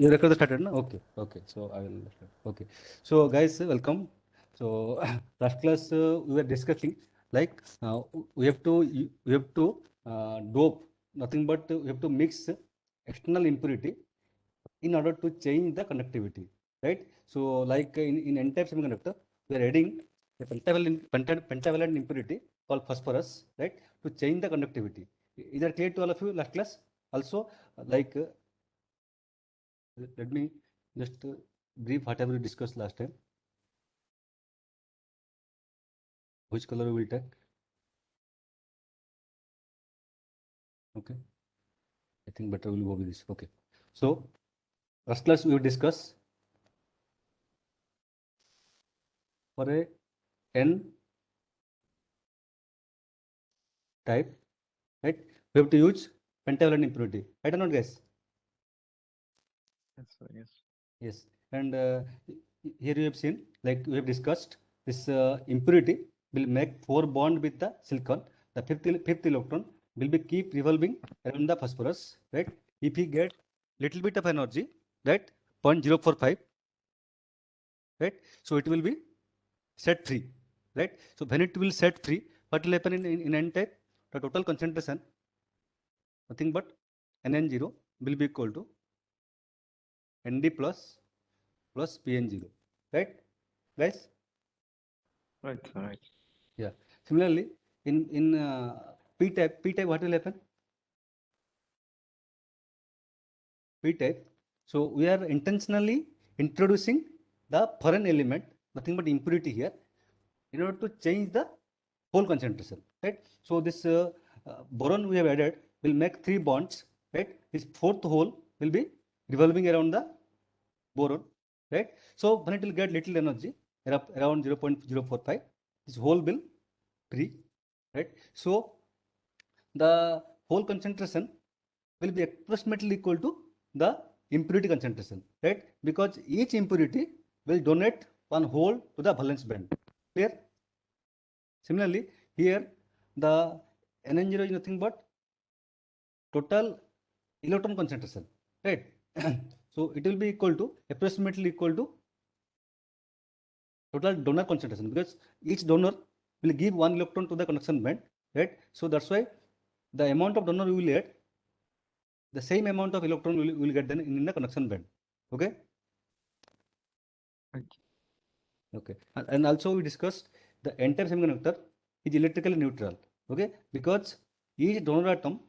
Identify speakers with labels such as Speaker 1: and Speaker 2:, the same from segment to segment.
Speaker 1: You record the started, no? Okay, okay. So I will. Okay. So guys, welcome. So last class we were discussing like we have to dope nothing but we have to mix external impurity in order to change the conductivity, right? So like in n-type semiconductor, we are adding a pentavalent impurity called phosphorus, right, to change the conductivity. Is that clear to all of you last class? Also, like let me just brief whatever we discussed last time. Which color we will take? Okay, I think better we'll go with this. Okay, so last class we will discuss for a n type, right? We have to use pentavalent impurity, right or not, guys?
Speaker 2: Yes, sir. Yes.
Speaker 1: Yes, and here you have seen, like we have discussed, this impurity will make 4 bond with the silicon. The fifth electron will be keep revolving around the phosphorus, right? If we get little bit of energy, right, 0.045, right? So it will be set free, right? So when it will set free, what will happen in N-type? The total concentration, nothing but Nn0 will be equal to Nd plus Pn0, right, guys?
Speaker 2: Right, sir. Right.
Speaker 1: Yeah. Similarly, in p-type, what will happen? P-type. So we are intentionally introducing the foreign element, nothing but impurity here, in order to change the whole concentration, right? So this boron we have added will make 3 bonds, right? This fourth hole will be revolving around the boron, right? So when it will get little energy, around 0.045, this hole will free, right? So the whole concentration will be approximately equal to the impurity concentration, right? Because each impurity will donate one hole to the valence band. Clear? Similarly, here the Nn0 is nothing but total electron concentration, right? So it will be equal to approximately equal to total donor concentration, because each donor will give 1 electron to the conduction band, right? So that's why the amount of donor we will add, the same amount of electron we will get then in the conduction band. Okay.
Speaker 2: Right.
Speaker 1: Okay. And also we discussed the entire semiconductor is electrically neutral. Okay, because each donor atom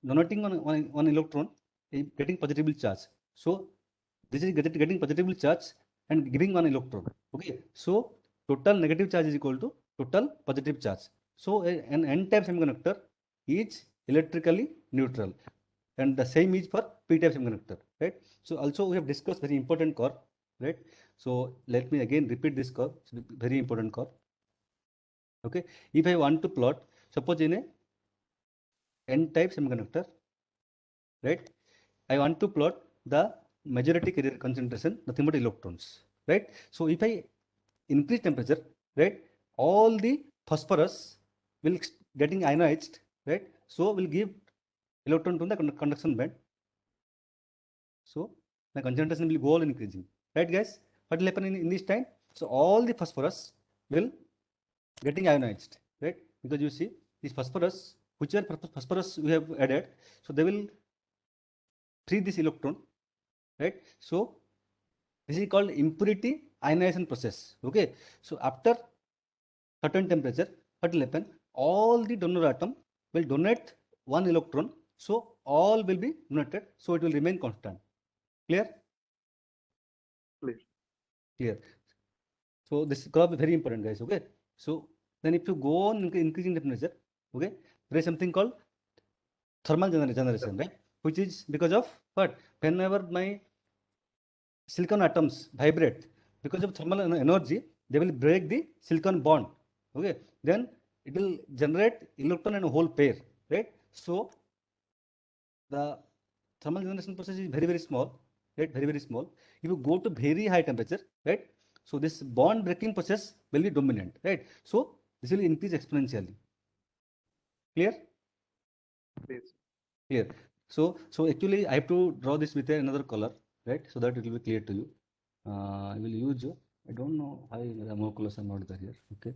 Speaker 1: donating one electron is getting positively charge. So this is getting positively charge and giving one electron. Okay, so total negative charge is equal to total positive charge. So an n-type semiconductor is electrically neutral, and the same is for p-type semiconductor, right? So also we have discussed very important curve, right? So let me again repeat this curve. It's a very important curve. Okay, if I want to plot, suppose in a n-type semiconductor, right? I want to plot the majority carrier concentration, nothing but electrons, right? So if I increase temperature, right, all the phosphorus will getting ionized, right? So will give electron to the conduction band. So the concentration will go on increasing, right, guys? What will happen in this time? So all the phosphorus will getting ionized, right? Because you see this phosphorus, whichever phosphorus we have added, so they will free this electron, right? So this is called impurity ionization process. Okay. So after certain temperature, what will happen? All the donor atom will donate one electron. So all will be donated. So it will remain constant. Clear?
Speaker 2: Clear.
Speaker 1: Clear. So this curve is very important, guys. Okay. So then if you go on increasing temperature, okay, there is something called thermal generation, right? Which is because of what? Whenever my silicon atoms vibrate, because of thermal energy, they will break the silicon bond. Okay, then it will generate electron and a hole pair, right? So the thermal generation process is very small, right? Very small. If you go to very high temperature, right, so this bond breaking process will be dominant, right? So this will increase exponentially. Clear?
Speaker 2: Please.
Speaker 1: Clear. So actually I have to draw this with another color, right? So that it will be clear to you. I will use, I don't know why the more colors are not there here. Okay,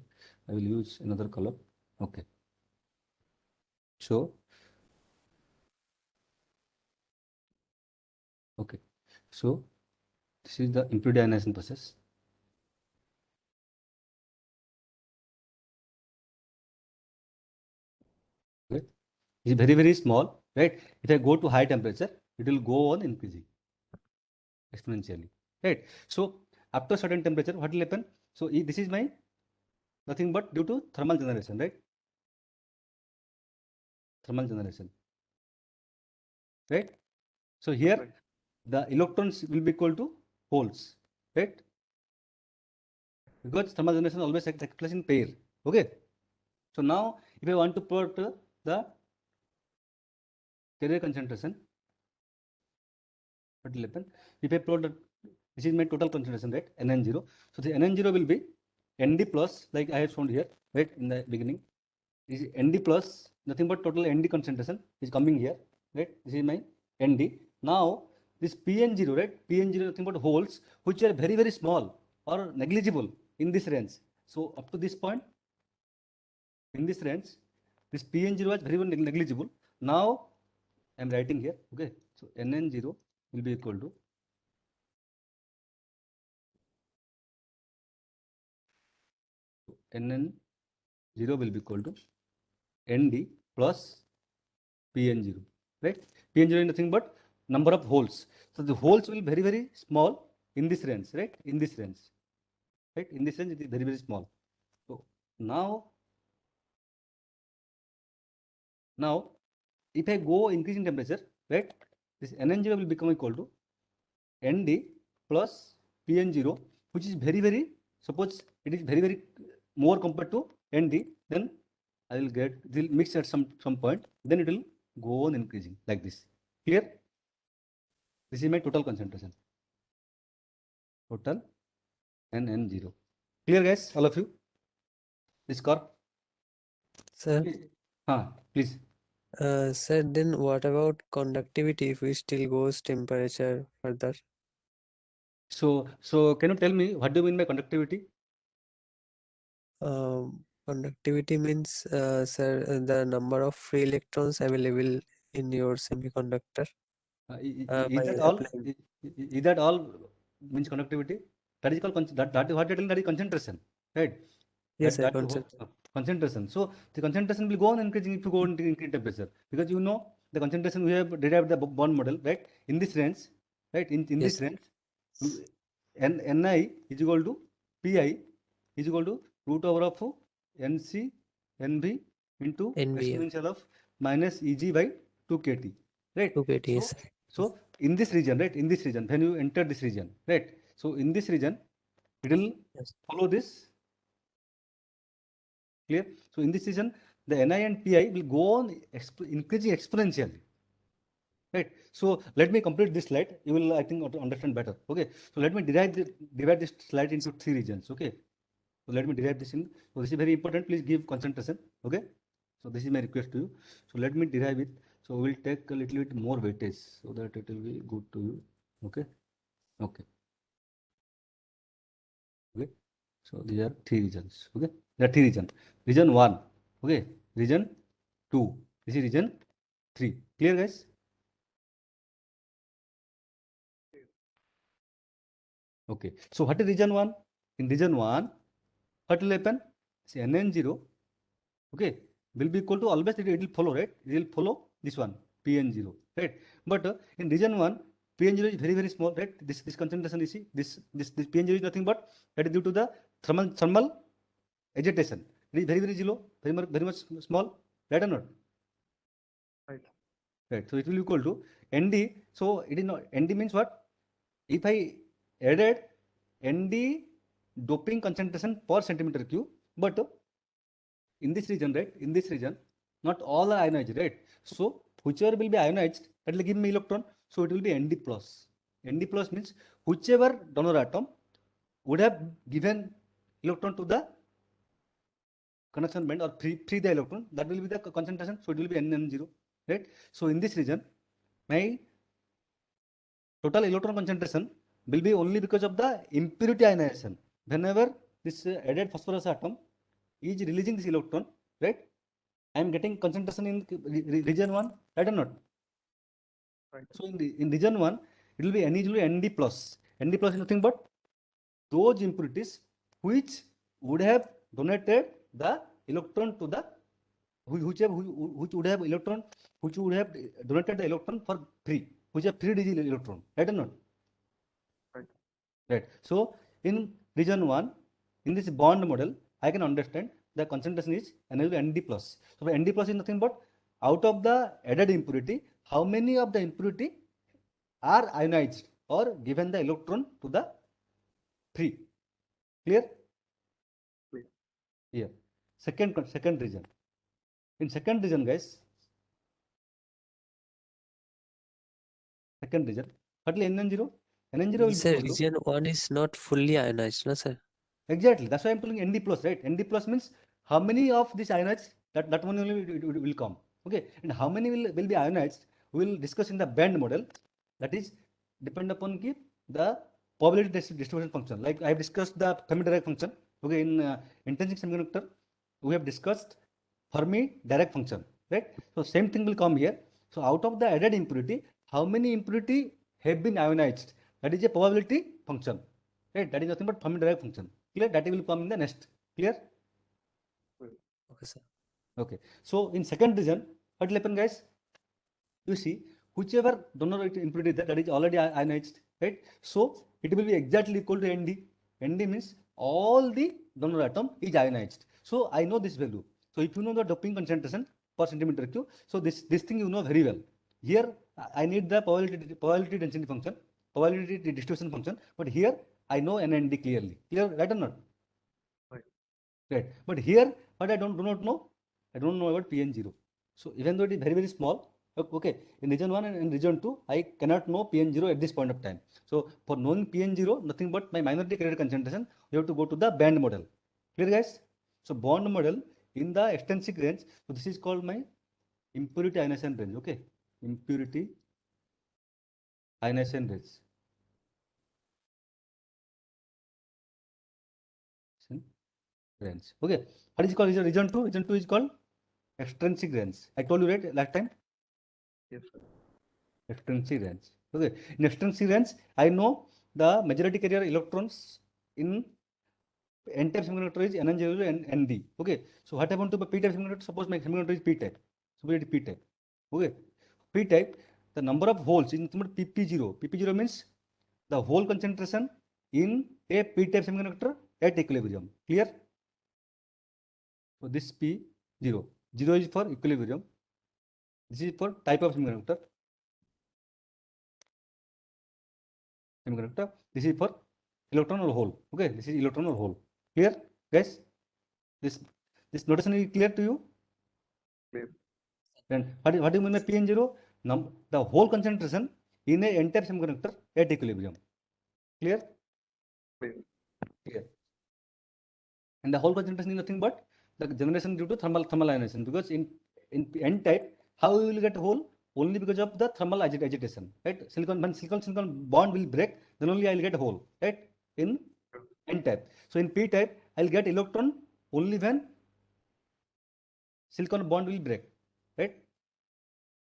Speaker 1: I will use another color. Okay, so okay, so this is the impurity ionization process. Okay, it's very small, right? If I go to high temperature, it will go on increasing exponentially, right? So after certain temperature, what will happen? So this is my nothing but due to thermal generation, right? Thermal generation, right? So here
Speaker 2: Right.
Speaker 1: the electrons will be equal to holes, right? Because thermal generation always takes place in pair. Okay. So now if I want to plot the carrier concentration, what will happen? If I plot this is my total concentration, right? Nn0. So the Nn0 will be Nd plus, like I have shown here, right? In the beginning, this is Nd plus nothing but total Nd concentration is coming here, right? This is my Nd. Now this Pn0, right? Pn0 nothing but holes which are very small or negligible in this range. So up to this point, in this range, this Pn0 was very negligible. Now I am writing here, okay? So Nn0 will be equal to Nn0 will be equal to Nd plus Pn0, right? Pn0 is nothing but number of holes. So the holes will be very small in this range, right? In this range, right? In this range, it is very small. So now if I go increasing temperature, right? This Nn0 will become equal to Nd plus Pn0, which is suppose it is very more compared to Nd, then I will get, it will mix at some point, then it will go on increasing like this. Clear? This is my total concentration. Total Nn0. Clear, guys? All of you? This curve?
Speaker 3: Sir,
Speaker 1: Please.
Speaker 3: sir, then what about conductivity if we still goes temperature further?
Speaker 1: So can you tell me what do you mean by conductivity?
Speaker 3: Conductivity means, sir, the number of free electrons available in your semiconductor
Speaker 1: Is
Speaker 3: by
Speaker 1: that all?
Speaker 3: applying.
Speaker 1: Is that all means conductivity? That is called that is what you're telling, that is concentration, right?
Speaker 3: Yes, sir,
Speaker 1: That
Speaker 3: concept.
Speaker 1: concentration. So the concentration will go on increasing if you go into increase temperature, because you know the concentration we have derived the bond model, right? In this range, right? In
Speaker 3: Yes,
Speaker 1: this range, Ni is equal to Pi is equal to root over of Nc Nv into
Speaker 3: NVM,
Speaker 1: exponential of minus Eg by 2 kT, right?
Speaker 3: 2 kT, yes,
Speaker 1: So
Speaker 3: sir.
Speaker 1: in this region, right? In this region, when you enter this region, right? So in this region, it will
Speaker 3: Yes.
Speaker 1: follow this. Clear? So in this region, the Ni and Pi will go on increasing exponentially. Right. So let me complete this slide. You will, I think, understand better. Okay. So let me divide this slide into 3 regions. Okay. So let me derive this in. So this is very important. Please give concentration. Okay. So this is my request to you. So let me derive it. So we will take a little bit more weightage so that it will be good to you. Okay. Okay. Okay. So these are 3 regions. Okay. There are 3 regions. Region 1. Okay. Region 2. This is region 3. Clear, guys? Okay. So what is region 1? In region 1, what will happen? See, Nn0, okay, will be equal to, always it will follow, right? It will follow this one, Pn0, right? But in region 1, Pn0 is very small, right? This concentration, you see, this Pn0 is nothing but that is due to the thermal agitation. It is very low, very much small, right or not?
Speaker 2: Right.
Speaker 1: Right. So it will be equal to Nd. So it is not, Nd means what? If I added Nd doping concentration per centimeter cube, but in this region, right? In this region, not all are ionized, right? So whichever will be ionized, that will give me electron. So it will be Nd plus. Nd plus means whichever donor atom would have given electron to the conduction band or free the electron, that will be the concentration. So it will be Nn0, right? So in this region, my total electron concentration will be only because of the impurity ionization. Whenever this added phosphorus atom is releasing this electron, right? I am getting concentration in region 1, right or not?
Speaker 2: Right.
Speaker 1: So in region 1, it will be N equal to Nd plus. Nd plus is nothing but those impurities which would have donated the electron to the which would have electron, which would have donated the electron for free, which have free digital electron, right or not?
Speaker 2: Right.
Speaker 1: Right. So in region 1, in this bond model, I can understand the concentration is Nd plus. So Nd plus is nothing but out of the added impurity, how many of the impurity are ionized or given the electron to the free. Clear?
Speaker 2: Clear.
Speaker 1: Here. Second region. In second region, guys, second region, what will NN0? NN0 will be
Speaker 3: Sir,
Speaker 1: equal to,
Speaker 3: region 1 is not fully ionized, no, sir?
Speaker 1: exactly, that's why I'm telling Nd plus, right? Nd plus means how many of these ionized, that one only will come. Okay, and how many will be ionized, we will discuss in the band model. That is depend upon the probability distribution function. Like I have discussed the Fermi Dirac function. Okay, in intrinsic semiconductor, we have discussed Fermi Dirac function, right? So same thing will come here. So out of the added impurity, how many impurity have been ionized? That is a probability function, right? That is nothing but Fermi Dirac function. Clear? That will come in the next. Clear?
Speaker 3: Okay, sir.
Speaker 1: Okay. So in second region, what will happen, guys? You see, whichever donor impurity that is already ionized, right? So it will be exactly equal to Nd. Nd means all the donor atom is ionized. So I know this value. So if you know the doping concentration per centimeter cube, so this thing you know very well. Here I need the probability density function, probability distribution function, but here I know Nd clearly. Clear, right or not?
Speaker 2: Right.
Speaker 1: Right. But here, what I do not know, I don't know about PN0. So even though it is very small, okay, in region 1 and in region 2, I cannot know PN0 at this point of time. So for knowing PN0, nothing but my minority carrier concentration, you have to go to the band model. Clear, guys? So bond model in the extrinsic range, so this is called my impurity ionization range. Okay, impurity ionization range. Range. Okay, what is it called? Region 2? Region 2 is called extrinsic range. I told you right last time.
Speaker 2: Yes, sir.
Speaker 1: Extrinsic range. Okay, in extrinsic range, I know the majority carrier electrons in n-type semiconductor is N0 and Nd. Okay, so what happened to the p-type semiconductor? Suppose my semiconductor is p-type. So it is p-type. Okay, p-type, the number of holes in pp0. pp0 means the hole concentration in a p-type semiconductor at equilibrium. Clear? So this p0. 0 is for equilibrium. This is for type of semiconductor. This is for electron or hole. Okay, this is electron or hole. Clear, guys? This notation is clear to you?
Speaker 2: Clear.
Speaker 1: Then what do you mean by PN0? The hole concentration in a n-type semiconductor at equilibrium. Clear?
Speaker 2: Clear.
Speaker 1: Clear. And the hole concentration is nothing but the generation due to thermal ionization, because in n-type, how we will get hole? Only because of the thermal agitation, right? When silicon bond will break, then only I will get hole, right? In n-type. So in p-type, I will get electron only when silicon bond will break, right?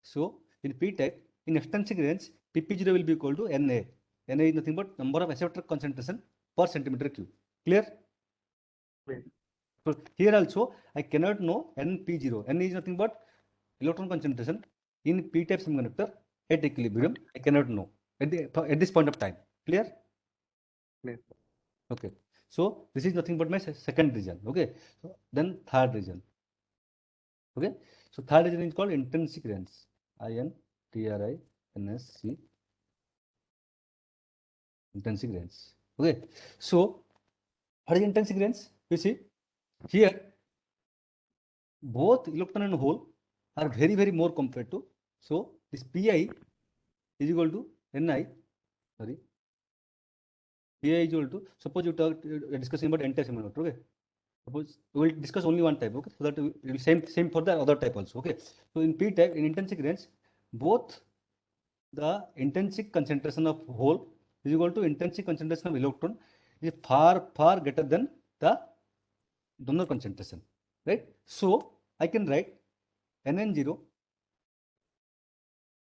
Speaker 1: So in p-type, in extrinsic range, pp0 will be equal to Na. Na is nothing but number of acceptor concentration per centimeter cube. Clear?
Speaker 2: Clear.
Speaker 1: So here also I cannot know Np0. N is nothing but electron concentration in p-type semiconductor at equilibrium. I cannot know at this point of time. Clear?
Speaker 2: Clear.
Speaker 1: Okay. So this is nothing but my second region. Okay. So then third region. Okay. So third region is called intrinsic range. INTRINSC. Intrinsic range. Okay. So what is intrinsic range? You see here both electron and hole are very more compared to. So this Pi is equal to Ni. Sorry. Pi is equal to, suppose you discussing about n-type semiconductor. Okay. Suppose we will discuss only one type. Okay. So that it will same for the other type also. Okay. So in p-type, in intrinsic range, both the intrinsic concentration of hole is equal to intrinsic concentration of electron is far greater than the donor concentration, right? So I can write Nn0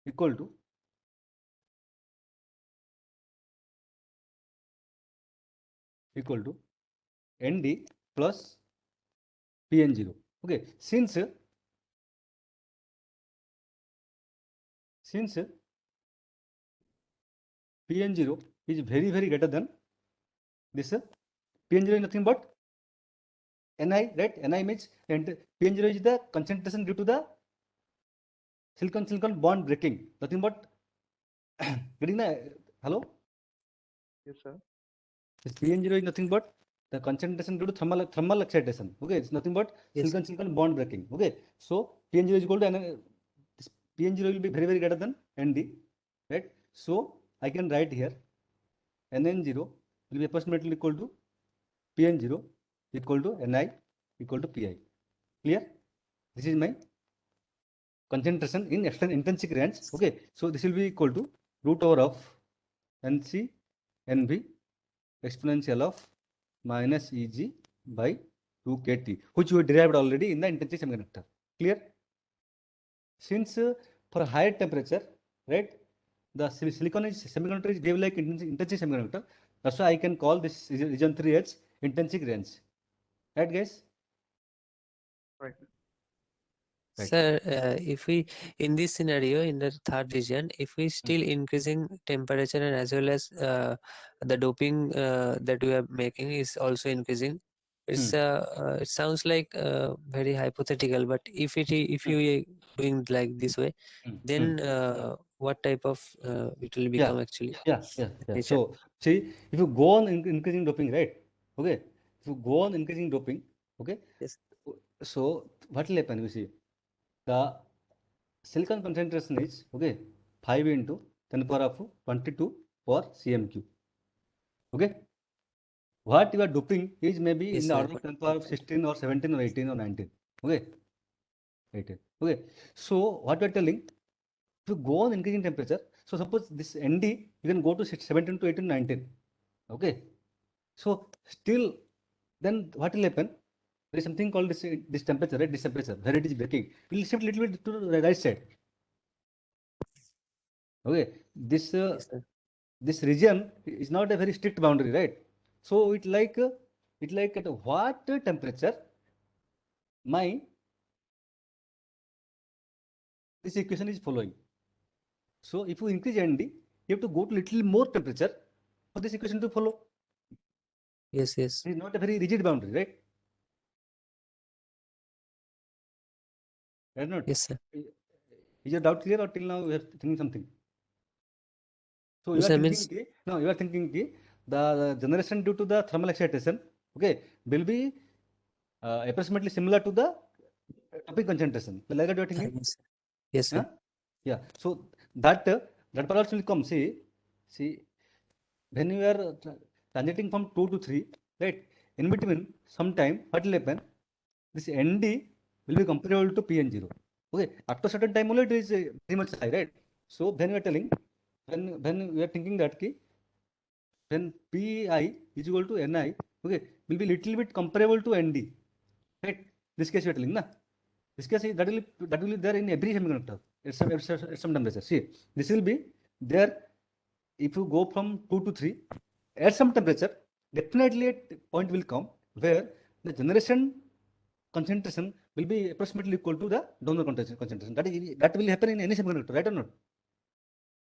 Speaker 1: equal to Nd plus Pn0. Okay, since Pn0 is very greater than this, Pn0 is nothing but Ni, right? Ni means, and Pn0 is the concentration due to the silicon bond breaking. Nothing but getting the hello.
Speaker 2: Yes, sir.
Speaker 1: This Pn0 is nothing but the concentration due to thermal excitation. Okay, it's nothing but
Speaker 3: Yes.
Speaker 1: silicon bond breaking. Okay, so Pn0 is equal to this Pn0 will be very greater than Nd, right? So I can write here Nn0 will be approximately equal to Pn0 equal to Ni equal to Pi. Clear? This is my concentration in intrinsic range. Okay, so this will be equal to root over of Nc Nv exponential of minus Eg by 2 kT, which we derived already in the intrinsic semiconductor. Clear? Since for higher temperature, right, the silicon semiconductor is behave like intrinsic semiconductor. That's why I can call this region 3 as intrinsic range. Right, guys?
Speaker 2: Right.
Speaker 1: Right.
Speaker 3: Sir, if we, in this scenario, in the third region, if we still increasing temperature and as well as the doping that we are making is also increasing, it's it sounds like very hypothetical. But if you are doing like this way, then what type of it will become actually?
Speaker 1: Yeah.
Speaker 3: nature?
Speaker 1: So see, if you go on increasing doping, right? Okay. If you go on increasing doping, okay.
Speaker 3: Yes.
Speaker 1: So what will happen? You see, the silicon concentration is okay 5 into 10 power of 22 for cm3. Okay. What you are doping is maybe in
Speaker 3: Yes,
Speaker 1: the
Speaker 3: sir.
Speaker 1: order of 10 power of 16 or 17 or 18 or 19. Okay. 18. Okay. So what we are telling, if you go on increasing temperature, so suppose this Nd, you can go to 17 to 18, 19. Okay. So still, then what will happen? There is something called this temperature, right? This temperature, where it is breaking. It will shift little bit to the right side. Okay. This
Speaker 3: Yes, sir.
Speaker 1: this region is not a very strict boundary, right? So it like at what temperature my this equation is following. So if you increase Nd, you have to go to little more temperature for this equation to follow.
Speaker 3: Yes.
Speaker 1: It is not a very rigid boundary, right? Right or not?
Speaker 3: Yes, sir.
Speaker 1: Is your doubt clear or till now you are thinking something? So you
Speaker 3: Yes,
Speaker 1: are
Speaker 3: sir,
Speaker 1: thinking
Speaker 3: means
Speaker 1: you are thinking the generation due to the thermal excitation, okay, will be approximately similar to the topic concentration. Like that you are thinking?
Speaker 3: yes, sir. Yes,
Speaker 1: Huh?
Speaker 3: sir.
Speaker 1: Yeah. So that part also will come. See, when you are transiting from 2 to 3, right? In between, sometime what will happen? This Nd will be comparable to Pn0. Okay. After certain time only it is very much high, right? So when you are telling, when we are thinking that key, when Pi is equal to Ni, okay, will be little bit comparable to Nd, right? This case you are telling, na? This case that will be there in every semiconductor at some temperature. See, this will be there if you go from 2 to 3 at some temperature. Definitely a point will come where the generation concentration will be approximately equal to the donor concentration. That will happen in any semiconductor, right or not?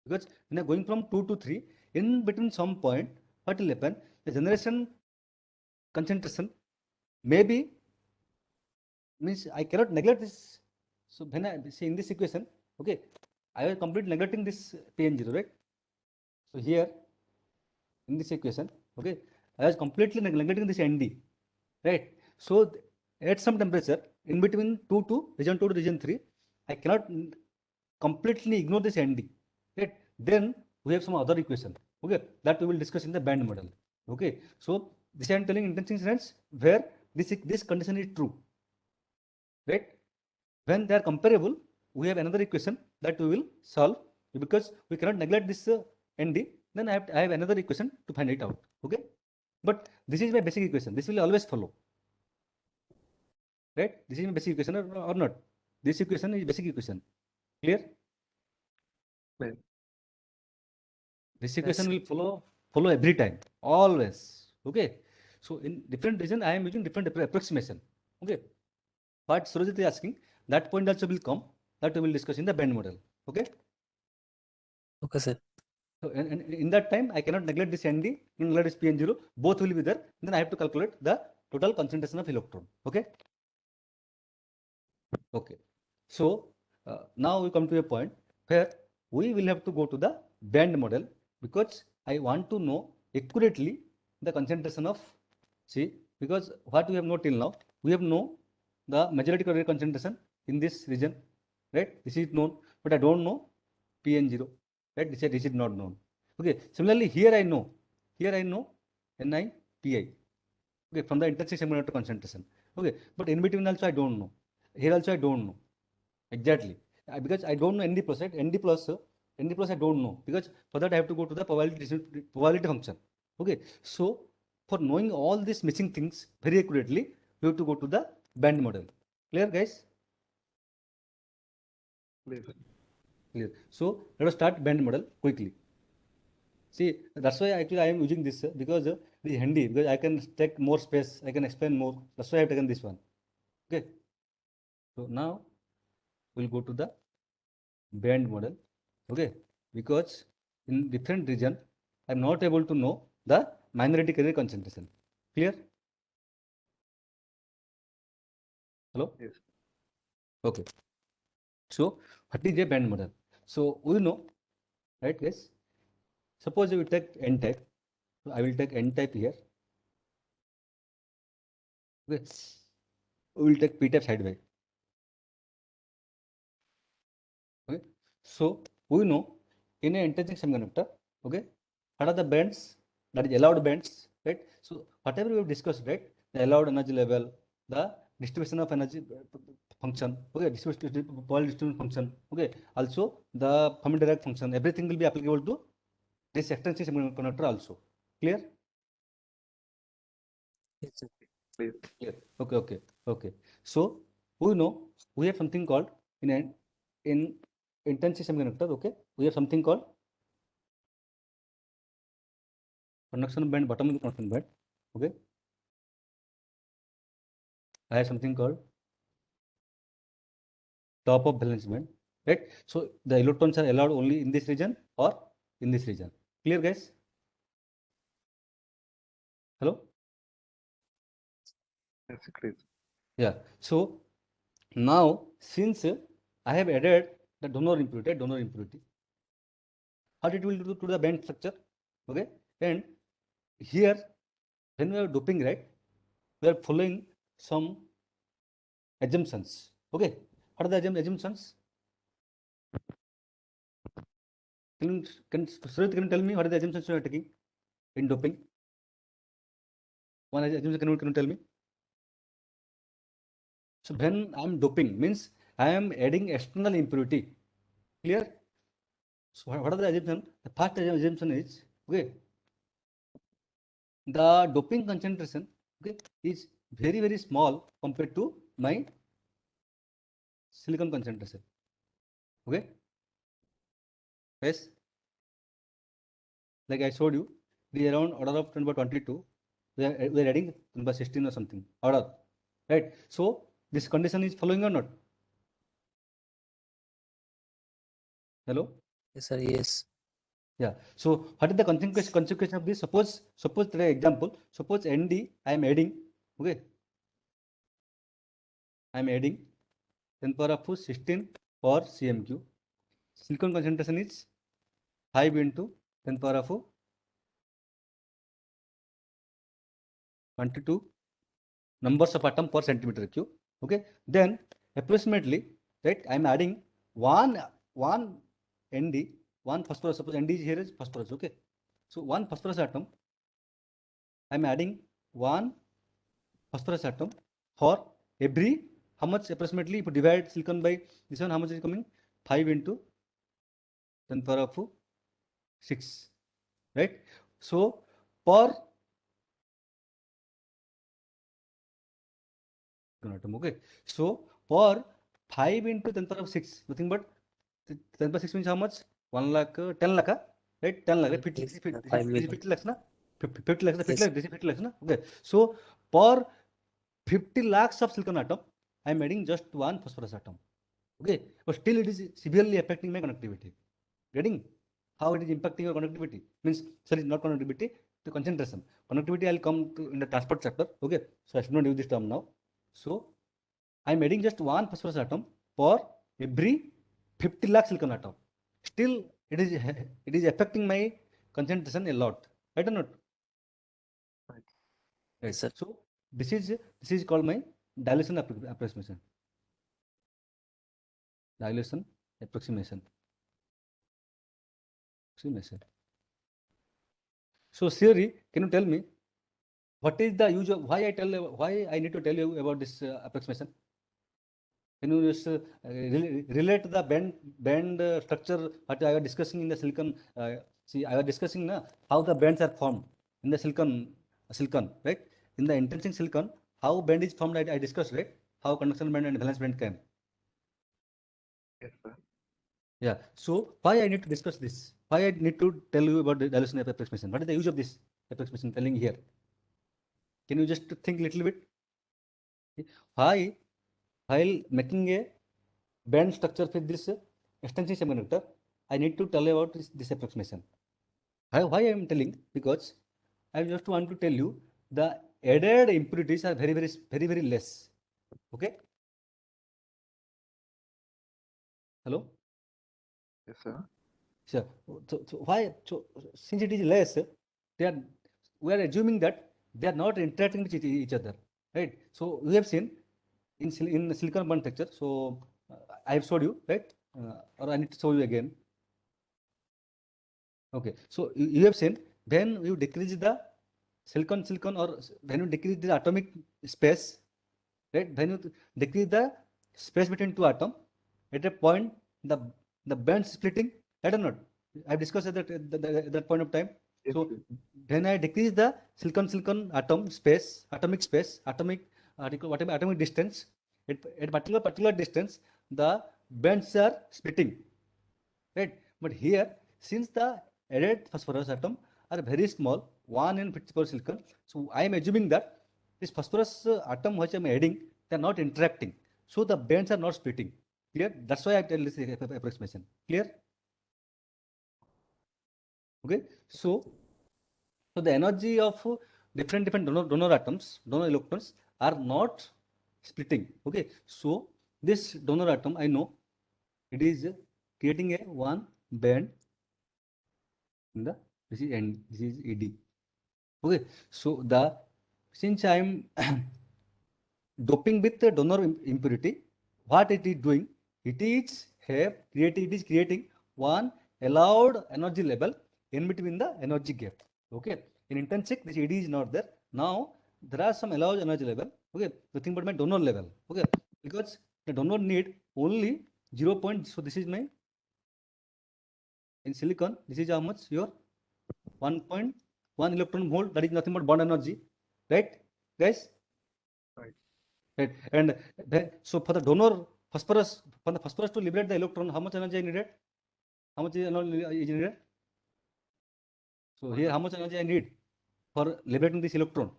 Speaker 1: Because when you are going from 2 to 3, in between some point, what will happen? The generation concentration maybe means I cannot neglect this. So when I see in this equation, okay, I will completely neglecting this Pn0, right? So here in this equation, okay, I was completely neglecting this Nd, right? So at some temperature in between 2 to region 2 to region 3, I cannot completely ignore this Nd, right? Then we have some other equation, okay, that we will discuss in the band model, okay? So this I am telling intrinsic range where this condition is true, right? When they are comparable, we have another equation that we will solve because we cannot neglect this ND, then I have another equation to find it out. Okay, but this is my basic equation. This will always follow, right? This is my basic equation or not? This equation is basic equation. Clear?
Speaker 2: Clear.
Speaker 1: This
Speaker 3: Yes,
Speaker 1: equation
Speaker 3: sir.
Speaker 1: will follow every time, always. Okay. So in different region, I am using different approximation. Okay. What Surajit is asking, that point also will come. That we will discuss in the band model. Okay.
Speaker 3: Okay, sir.
Speaker 1: So and in that time, I cannot neglect this ND, neglect this PN0. Both will be there. Then I have to calculate the total concentration of electron. Okay. Okay. So now we come to a point where we will have to go to the band model, because I want to know accurately the concentration of C, because what we have known till now, we have known the majority coordinate concentration in this region, right? This is known, but I don't know PN0, right? This is not known. Okay. Similarly, here I know Ni, Pi. Okay, from the intrinsic semiconductor concentration. Okay, but in between also I don't know. Here also I don't know exactly, because I don't know ND plus, right? ND plus I don't know, because for that I have to go to the probability function. Okay, so for knowing all these missing things very accurately, we have to go to the band model. Clear, guys?
Speaker 2: Clear.
Speaker 1: Clear. So let us start band model quickly. See, that's why actually I am using this because it is handy, because I can take more space, I can explain more. That's why I have taken this one. Okay. So now we'll go to the band model. Okay, because in different region, I'm not able to know the minority carrier concentration. Clear? Hello?
Speaker 2: Yes.
Speaker 1: Okay. So what is a band model? So we know, right, guys? Suppose we take N type. So I will take N type here. Okay. We will take P type sideway. Okay. So we know in an intrinsic semiconductor, okay, what are the bands, that is allowed bands, right? So whatever we have discussed, right, the allowed energy level, the distribution of energy function, okay, Pauli distribution function, okay, also the Fermi-Dirac function, everything will be applicable to this extrinsic semiconductor also. Clear?
Speaker 3: Yes, sir.
Speaker 2: Clear.
Speaker 1: Clear. Okay. So we know we have something called in intrinsic semiconductor, okay, we have something called conduction band, bottom of the conduction band. Okay, I have something called top of valence band, right? So the electrons are allowed only in this region or in this region. Clear, guys? Hello?
Speaker 2: Yes, clear.
Speaker 1: Yeah. So now since I have added the donor impurity, what it will do to the band structure? Okay, and here when we are doping, right, we are following some assumptions. Okay, what are the assumptions? Surit, can you tell me what are the assumptions you are taking in doping? One assumption, can you tell me? So when I am doping, means I am adding external impurity. Clear? So what are the assumption? The first assumption is, okay, the doping concentration, okay, is very small compared to my silicon concentration. Okay, yes, like I showed you, the around order of 10 by 22, we are adding 10 by 16 or something order, right? So this condition is following or not? Hello?
Speaker 3: Yes, sir. Yes.
Speaker 1: Yeah. So what is the consequence of this? Suppose today example, suppose ND I am adding, okay, I am adding 10 power of 16 for CMQ. Silicon concentration is 5 into 10 power of 22 numbers of atom per centimeter cube. Okay. Then approximately, right, I am adding one ND, one phosphorus. Suppose ND is here is phosphorus. Okay. So one phosphorus atom, I am adding one phosphorus atom for every, how much approximately, if you divide silicon by this one, how much is coming? 5 into 10 power of 6, right? So per atom, okay. So per 5 into 10 power of 6, nothing but 10 power 6 means how much? 1 lakh, 10 lakh, right? 10 lakh, right? 50,
Speaker 3: Yes,
Speaker 1: 50,
Speaker 3: 5 million.
Speaker 1: 50 lakhs, na? 50 lakhs, 50
Speaker 3: Yes.
Speaker 1: lakhs, 50 lakhs, na? Okay. So per 50 lakhs of silicon atom, I am adding just one phosphorus atom. Okay, but still it is severely affecting my conductivity. Getting how it is impacting your conductivity means, sorry, not conductivity, the concentration. Conductivity I'll come to in the transport chapter. Okay, so I should not use this term now. So I'm adding just one phosphorus atom for every 50 lakh silicon atom. Still, it is affecting my concentration a lot. Right or not?
Speaker 2: Right.
Speaker 1: Right.
Speaker 3: Sir.
Speaker 1: So this is called my dilution approximation. Dilution approximation. So Siri, can you tell me what is the use of why I need to tell you about this approximation? Can you just relate the band structure what I was discussing in the silicon? See, I was discussing how the bands are formed in the silicon, right? In the intrinsic silicon, how band is formed, I discussed, right? How conduction band and valence band came.
Speaker 2: Yes, sir.
Speaker 1: Yeah. So why I need to discuss this? Why I need to tell you about the dilution approximation? What is the use of this approximation telling here? Can you just think a little bit? Why, while making a band structure with this extension semiconductor, I need to tell about this approximation. Why I am telling? Because I just want to tell you the added impurities are very less. Okay. Hello.
Speaker 2: Yes, sir.
Speaker 1: Sure. So why? So since it is less, they are we are assuming that they are not interacting with each other, right? So we have seen in silicon bond texture. So I have showed you, right? Or I need to show you again. Okay. So you have seen when you decrease the silicon or when you decrease the atomic space, right? When you decrease the space between two atoms, at a point the band splitting. I don't know. I've discussed at that point of time.
Speaker 2: Yes,
Speaker 1: So
Speaker 2: sir.
Speaker 1: when I decrease the silicon atom space, atomic whatever atomic distance, at particular distance, the bands are splitting, right? But here, since the added phosphorus atom are very small, 1 in 54 silicon, so I am assuming that this phosphorus atom which I am adding, they are not interacting, so the bands are not splitting. Clear? That's why I tell this approximation. Clear? Okay. So the energy of different donor atoms, donor electrons are not splitting. Okay. So this donor atom, I know it is creating a one band in the this is N, this is ED. Okay. So the since I am doping with the donor impurity, what it is doing? It is creating one allowed energy level in between the energy gap. Okay. In intrinsic, this ED is not there. Now there are some allowed energy level. Okay. Nothing but my donor level. Okay. Because the donor need only 0. So this is my in silicon. This is how much your 1.1 electron volt. That is nothing but bond energy, right, guys?
Speaker 2: Right.
Speaker 1: Right. And then, so for the donor phosphorus, for the phosphorus to liberate the electron, how much energy I needed? How much energy is needed? So here, how much energy I need for liberating this electron?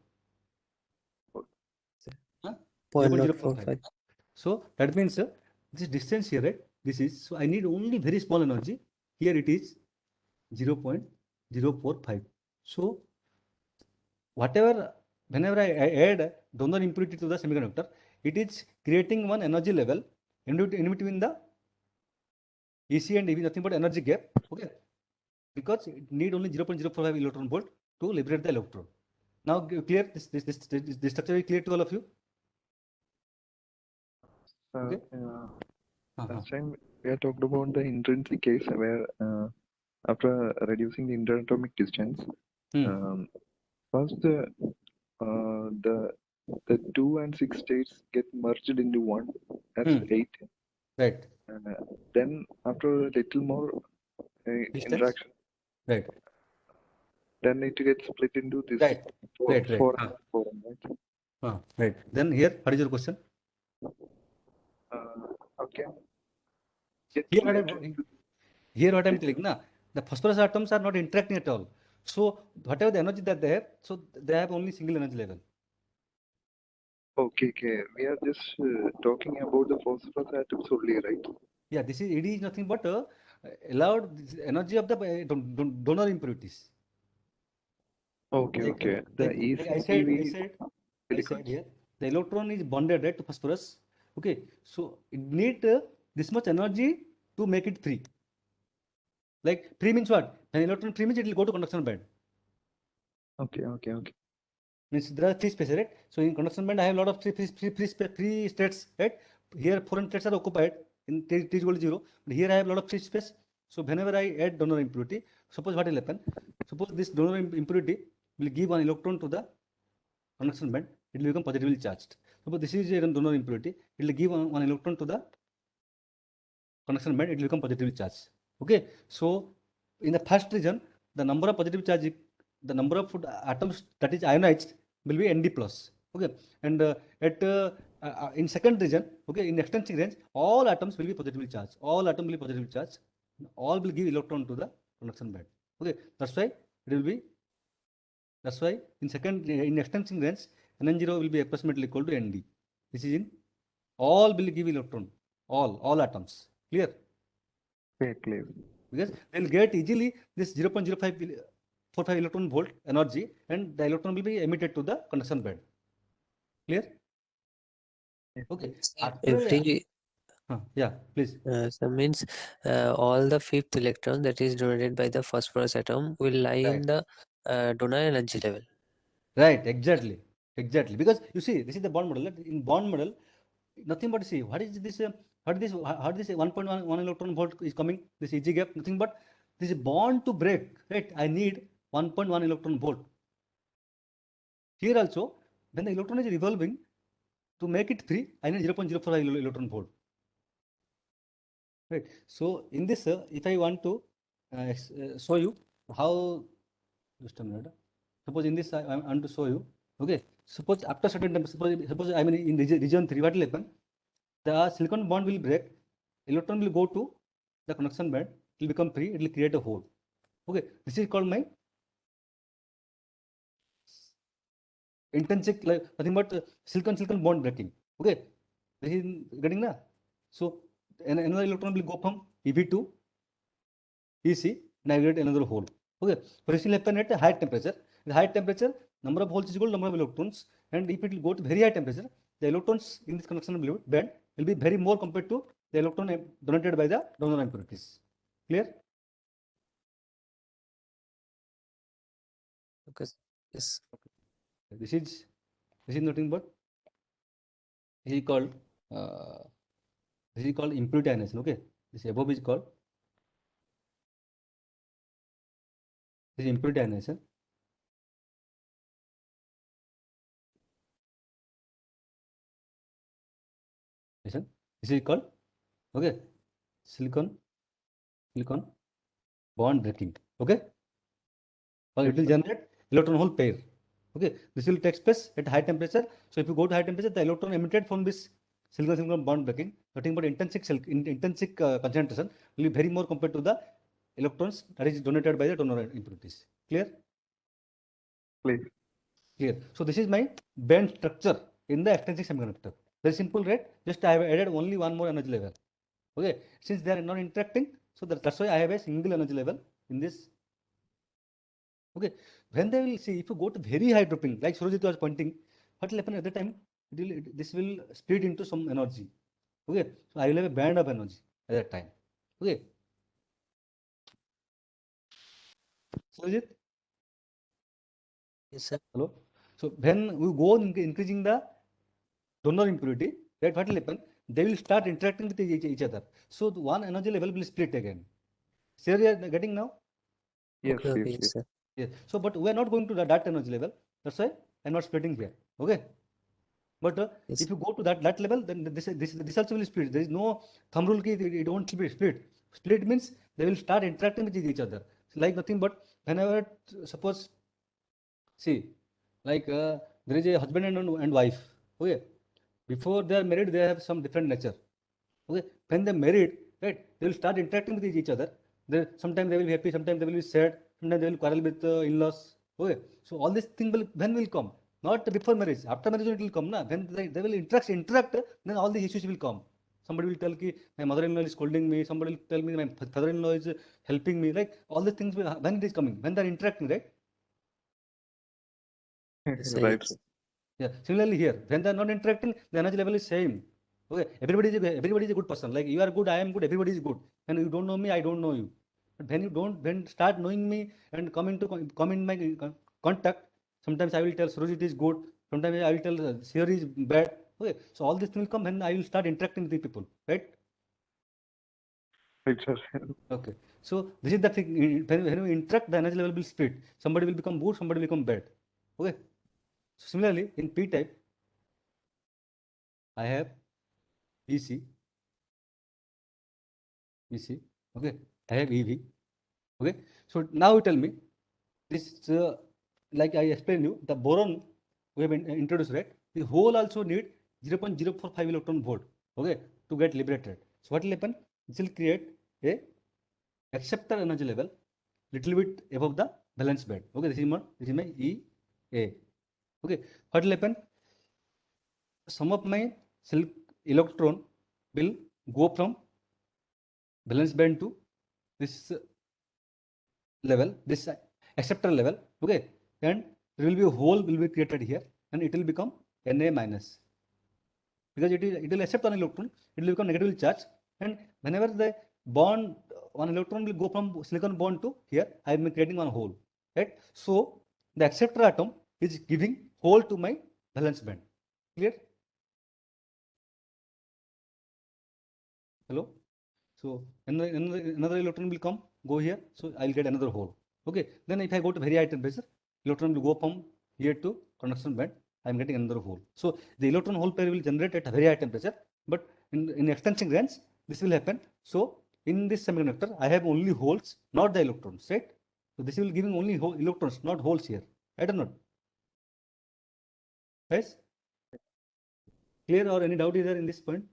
Speaker 1: Huh? 0.045. So that means this distance here, right? This is, so I need only very small energy. Here it is 0.045. So whatever, whenever I add donor impurity to the semiconductor, it is creating one energy level in between the EC and EV, nothing but energy gap. Okay, because it need only 0.045 electron volt to liberate the electron. Now clear, this structure is clear to all of you?
Speaker 2: Sir,
Speaker 1: Okay.
Speaker 2: last time we had talked about the intrinsic case where after reducing the interatomic distance, first the 2 and 6 states get merged into one as 8.
Speaker 1: Right.
Speaker 2: Then after a little more,
Speaker 1: Distance.
Speaker 2: interaction,
Speaker 1: Right.
Speaker 2: then it gets split into this
Speaker 1: Right. Right.
Speaker 2: 4 and 4, right?
Speaker 1: Right. Then here, what is your question?
Speaker 2: Okay.
Speaker 1: Here what I'm telling, na, the phosphorus atoms are not interacting at all. So whatever the energy that they have, so they have only single energy level.
Speaker 2: Okay. We are just talking about the phosphorus atoms only, right?
Speaker 1: Yeah, this is ED is nothing but allowed energy of the donor impurities.
Speaker 2: Okay. The
Speaker 1: Like I said here, the electron is bonded, right, to phosphorus. Okay, so it need this much energy to make it free. Like free means what? When electron free means it will go to conduction band.
Speaker 2: Okay.
Speaker 1: Means there are three spaces, right? So in conduction band, I have a lot of free states, right? Here foreign states are occupied in T is equal to 0. But here I have a lot of free space. So whenever I add donor impurity, suppose what will happen? Suppose this donor impurity will give one electron to the conduction band, it will become positively charged. Suppose this is a donor impurity, it will give one electron to the conduction band, it will become positively charged. Okay, so in the first region, the number of positive charge, the number of atoms that is ionized will be Nd plus. Okay, and in second region, okay, in extrinsic range, all atoms will be positively charged. All atoms will be positively charged. All will give electron to the conduction band. Okay, that's why it will be. That's why in extrinsic range, N0 will be approximately equal to Nd. This is in all will give electron. All atoms. Clear?
Speaker 2: Clear.
Speaker 1: Because they'll get easily this 0.0545 electron volt energy, and the electron will be emitted to the conduction band. Clear? Okay. Yeah, please.
Speaker 3: So means all the fifth electron that is donated by the phosphorus atom will lie in the donor energy level.
Speaker 1: Right, exactly. Because you see, this is the bond model. In bond model, nothing but see what is this 1.1 electron volt is coming, this EG gap, nothing but this bond to break, right? I need 1.1 electron volt. Here also, when the electron is revolving, to make it free, I need 0.05 electron volt. Right. So in this, if I want to show you how, just a minute. Suppose in this I want to show you. Okay. Suppose after certain time, suppose I mean in region 3, what will happen? The silicon bond will break, electron will go to the conduction band, it will become free, it will create a hole. Okay, this is called my intrinsic, like nothing but silicon bond breaking. Okay, this is getting na. So another electron will go from EV to EC, and I will get another hole. Okay, but this will happen at a high temperature. At high temperature, number of holes is equal to number of electrons, and if it will go to very high temperature, the electrons in this conduction band will be very more compared to the electron donated by the donor impurities. Clear?
Speaker 3: Okay. Yes.
Speaker 1: This is nothing but this is called impurity ionization. Okay, this above is called this is impurity ionization. This is called, okay, silicon bond breaking. Okay, or it will generate electron hole pair. Okay, this will take place at high temperature. So if you go to high temperature, the electron emitted from this silicon bond breaking, nothing but intrinsic concentration will be very more compared to the electrons that is donated by the donor impurities. Clear? Clear. So this is my band structure in the extrinsic semiconductor. Very simple, right? Just I have added only one more energy level. Okay, since they are not interacting, so that's why I have a single energy level in this. Okay, when they will see, if you go to very high dropping, like Surajit was pointing, what will happen at the time? This will split into some energy. Okay, so I will have a band of energy at that time. Okay, Surajit.
Speaker 3: Yes, sir.
Speaker 1: Hello. So when we go increasing the donor impurity, right, what will happen? They will start interacting with each other. So the one energy level will split again. So you are getting now?
Speaker 2: Yes,
Speaker 3: sir.
Speaker 1: Yes. So, but we are not going to that energy level. That's why I'm not splitting here. Okay. But
Speaker 3: Yes.
Speaker 1: if you go to that level, then this also will split. There is no thumb rule key. It won't split. Split means they will start interacting with each other. Like nothing but whenever, suppose, see, like there is a husband and wife. Okay, before they are married, they have some different nature. Okay, when they married, right, they will start interacting with each other. They, sometimes they will be happy, sometimes they will be sad, sometimes they will quarrel with in-laws. Okay, so all these things will when will come? Not before marriage. After marriage it will come. Na? When they will interact, then all these issues will come. Somebody will tell ki my mother-in-law is scolding me. Somebody will tell me my father-in-law is helping me. Like all these things will, when it is coming, when they are interacting, right?
Speaker 3: Yes,
Speaker 2: Right,
Speaker 3: yes.
Speaker 2: sir.
Speaker 1: Yeah. Similarly here, when they are not interacting, the energy level is same. Okay. Everybody is a good person. Like you are good, I am good, everybody is good. And you don't know me, I don't know you. But when start knowing me and come in my contact, sometimes I will tell Surojit is good, sometimes I will tell Sir is bad. Okay. So all this will come when I will start interacting with the people, right?
Speaker 2: Right, sir.
Speaker 1: Okay. So this is the thing. When you interact, the energy level will split. Somebody will become good, somebody will become bad. Okay. So similarly, in P type, I have EC, okay. I have EV, okay. So now you tell me this, like I explained you, the boron we have introduced, right? The hole also need 0.045 electron volt, okay, to get liberated. So what will happen? This will create a acceptor energy level little bit above the valence band. Okay, this is my EA. Okay, what will happen? Some of my silk electron will go from valence band to this level, this acceptor level, okay, and there will be a hole will be created here, and it will become Na minus, because it will accept one electron, it will become negative charge, and whenever the bond one electron will go from silicon bond to here, I am creating one hole, right? So the acceptor atom is giving hole to my valence band. Clear? Hello? So another electron will come, go here, so I'll get another hole. Okay, then if I go to very high temperature, electron will go from here to conduction band, I'm getting another hole. So the electron hole pair will generate at a very high temperature, but in extension range, this will happen. So in this semiconductor, I have only holes, not the electrons, right? So this will giving only electrons, not holes here. I don't know. Guys, clear or any doubt is there in this point?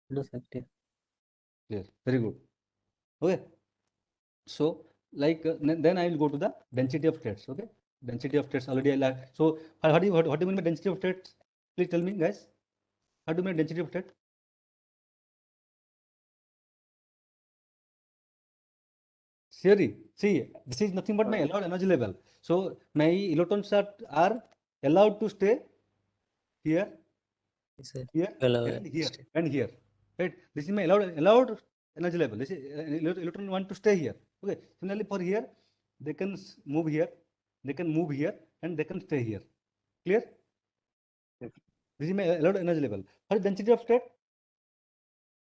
Speaker 3: No, sir. Clear.
Speaker 1: Clear. Very good. Okay. So like then I will go to the density of states. Okay, density of states already I like. So how do you what do you mean by density of states? Please tell me, guys. How do you mean density of state? Theory. See, this is nothing but my allowed energy level. So my electrons are allowed to stay here,
Speaker 3: Yes, sir.
Speaker 1: here,
Speaker 3: Allow
Speaker 1: and here,
Speaker 3: stay.
Speaker 1: and here. Right? This is my allowed energy level. This is electron want to stay here. Okay. Similarly for here, they can move here, they can move here, and they can stay here. Clear?
Speaker 2: Yes.
Speaker 1: This is my allowed energy level. What is density of state?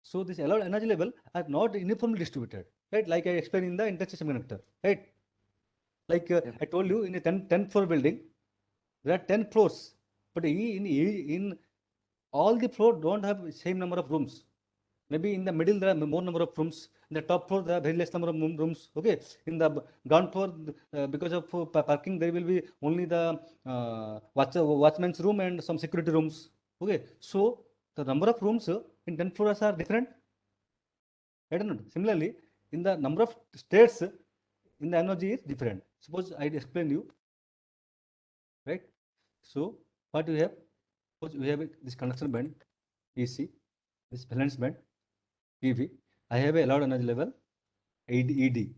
Speaker 1: So this allowed energy level are not uniformly distributed, right? Like I explained in the internship semiconductor, right? Like
Speaker 2: Yes.
Speaker 1: I told you in a 10 floor building, there are 10 floors, but in all the floors don't have same number of rooms. Maybe in the middle there are more number of rooms. In the top floor there are very less number of rooms. Okay. In the ground floor, because of parking, there will be only the watchman's room and some security rooms. Okay. So the number of rooms in 10 floors are different. I don't know. Similarly, in the number of states in the energy is different. Suppose I explain you, right? So what we have? Suppose we have this conduction band EC, this valence band EV. I have a allowed energy level ED,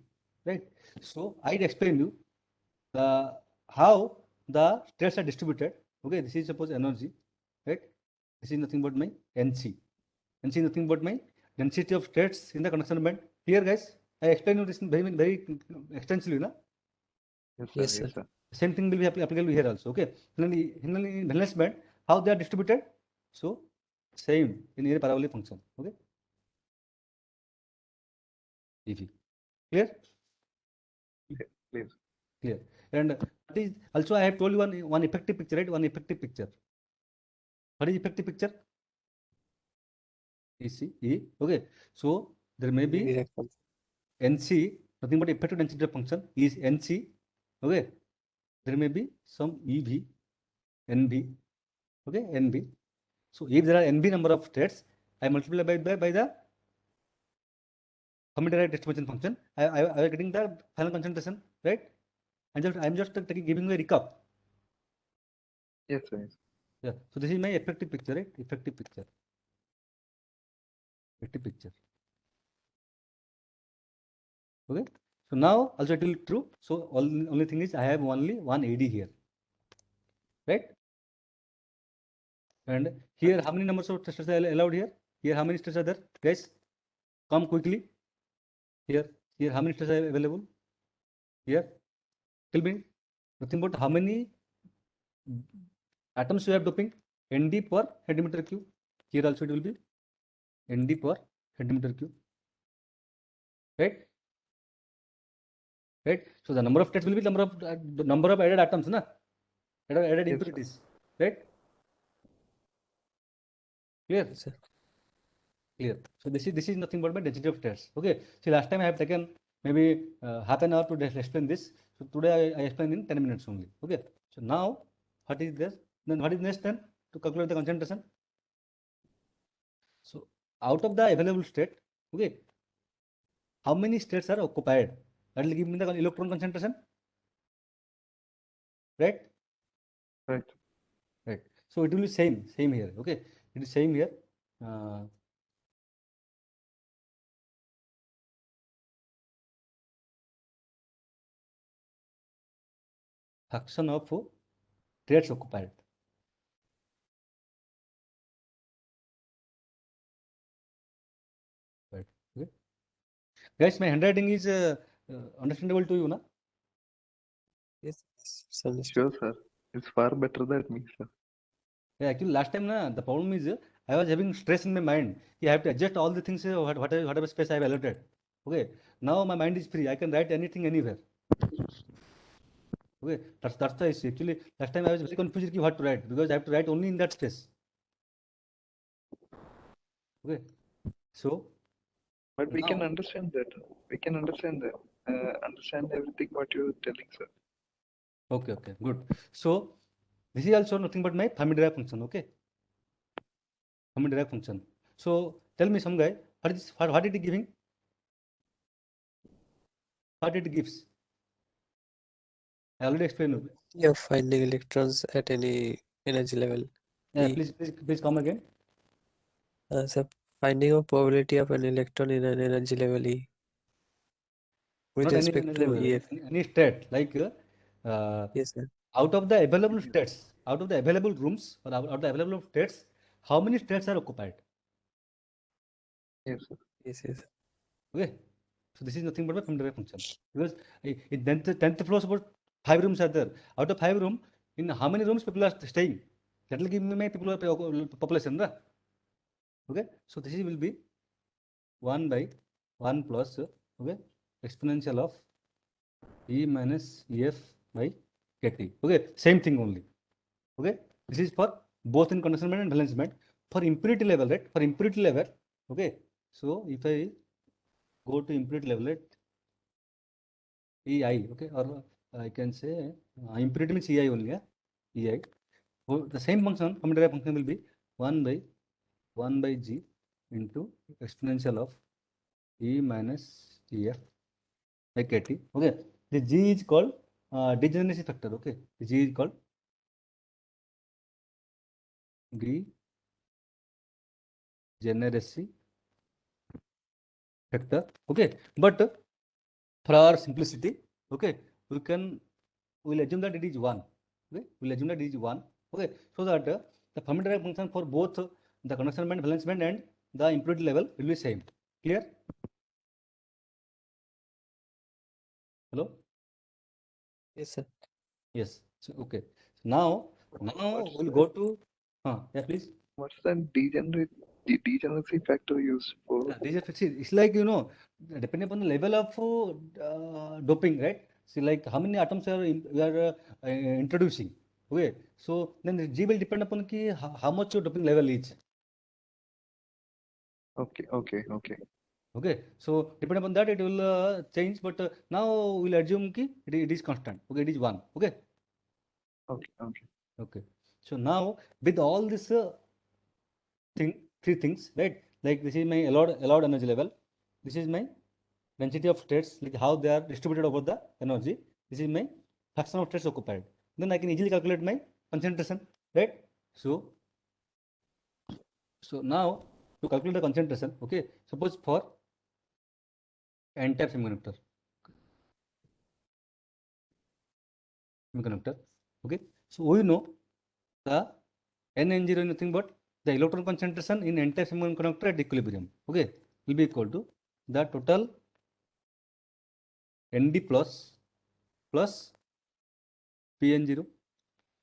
Speaker 1: right? So I explain you the how the states are distributed. Okay, this is suppose energy, right? This is nothing but my NC. NC is nothing but my density of states in the conduction band. Here, guys, I explain you this very extensively, na?
Speaker 2: Yes, sir.
Speaker 3: Yes, sir.
Speaker 2: Yes, sir.
Speaker 1: Same thing will be applicable here also. Okay, in valence band, how they are distributed? So same in a parabolic function. Okay, EV. Clear?
Speaker 2: Please.
Speaker 1: Clear. And that is also I have told you one effective picture, right? One effective picture. What is effective picture? EC, E. Okay. So there may be
Speaker 3: Exact function.
Speaker 1: NC, nothing but effective density of function is NC. Okay, there may be some EV, NB. Okay, NB. So if there are NB number of states, I multiply by the common derived distribution function. I am getting the final concentration, right? I'm just giving you a recap.
Speaker 2: Yes, sir. Yes.
Speaker 1: Yeah. So this is my effective picture, right? Effective picture. Effective picture. Okay. So now also it will be true. So only thing is I have only one AD here, right? And here how many numbers of testers are allowed here? Here how many testers are there? Guys, come quickly. Here how many testers are available? Here, tell me nothing but how many atoms you have doping? Nd per centimeter cube. Here also it will be Nd per centimeter cube, right? Right. So the number of states will be the number of added atoms, na? Added
Speaker 2: Yes,
Speaker 1: impurities, right? Clear?
Speaker 3: Yes, sir.
Speaker 1: Clear. So this is nothing but my density of states. Okay. See, last time I have taken maybe half an hour to explain this. So today I explain in 10 minutes only. Okay. So now what is this? Then what is next then to calculate the concentration? So out of the available state, okay, how many states are occupied? That will give me the electron concentration, right?
Speaker 2: right.
Speaker 1: Right. So it will be same here. Okay. It is same here. Fraction of states occupied. Right. Okay. Guys, my handwriting is understandable to you, na?
Speaker 3: Yes, sir.
Speaker 2: Sure, sir. It's far better than me, sir.
Speaker 1: Yeah, actually, last time, na, the problem is I was having stress in my mind. I have to adjust all the things, whatever space I have allotted. Okay. Now my mind is free. I can write anything anywhere. Okay. That's the issue. Actually, last time I was very confused what to write because I have to write only in that space. Okay. So.
Speaker 2: But we can
Speaker 1: now,
Speaker 2: understand that. We can understand that. Understand everything what you're telling, sir.
Speaker 1: Okay. Okay. Good. So this is also nothing but my Fermi-Dirac function. Okay. Fermi-Dirac function. So tell me, some guy, what it is giving? What it gives? I already explained.
Speaker 3: You're finding electrons at any energy level.
Speaker 1: Yeah,
Speaker 3: E.
Speaker 1: please come again.
Speaker 3: So finding a probability of an electron in an energy level E with
Speaker 1: Not any
Speaker 3: respect to
Speaker 1: level,
Speaker 3: EF.
Speaker 1: any state, like
Speaker 3: Yes, sir.
Speaker 1: out of the available states, out of the available rooms, or out of the available states, how many states are occupied?
Speaker 2: Yes, sir.
Speaker 3: Yes, yes.
Speaker 1: Okay. So this is nothing but a Fermi-Dirac function. Because in 10th floor, suppose 5 rooms are there. Out of 5 rooms, in how many rooms people are staying? That will give me my people population, right? Okay. So this will be 1 by 1 plus, okay, exponential of E minus EF by KT. Okay, same thing only. Okay, this is for both in conduction band and valence band. For impurity level, right? For impurity level, okay. So if I go to impurity level, right? EI, okay, or I can say impurity means EI only, yeah? EI. So the same function, common derived function will be 1 by G into exponential of E minus EF by KT. Okay, the G is called degeneracy factor. Okay, the G is called degeneracy factor. Okay, but for our simplicity, okay, we'll assume that it is 1. Okay, we'll assume that it is 1. Okay, so that the Fermi-Dirac function for both the conduction band, valence band, and the impurity level will be same. Clear? Hello?
Speaker 3: Yes, sir.
Speaker 1: Yes. So okay. So now we'll go to yeah, please.
Speaker 2: What's the degeneracy factor used for?
Speaker 1: Yeah, these are fixed. It's like, depending upon the level of doping, right? See, like how many atoms we are introducing. Okay, so then the G will depend upon how much your doping level is.
Speaker 2: Okay.
Speaker 1: Okay, Okay, so depending upon that it will change, but now we'll assume ki it is constant. Okay, it is 1. Okay.
Speaker 2: Okay.
Speaker 1: So now with all this three things, right? Like this is my allowed energy level. This is my density of states, like how they are distributed over the energy. This is my fraction of states occupied. Then I can easily calculate my concentration, right? So now to calculate the concentration, okay, suppose for n-type semiconductor, okay, so we know the N0 is nothing but the electron concentration in n-type semiconductor at equilibrium, okay, will be equal to the total Nd plus Pn0,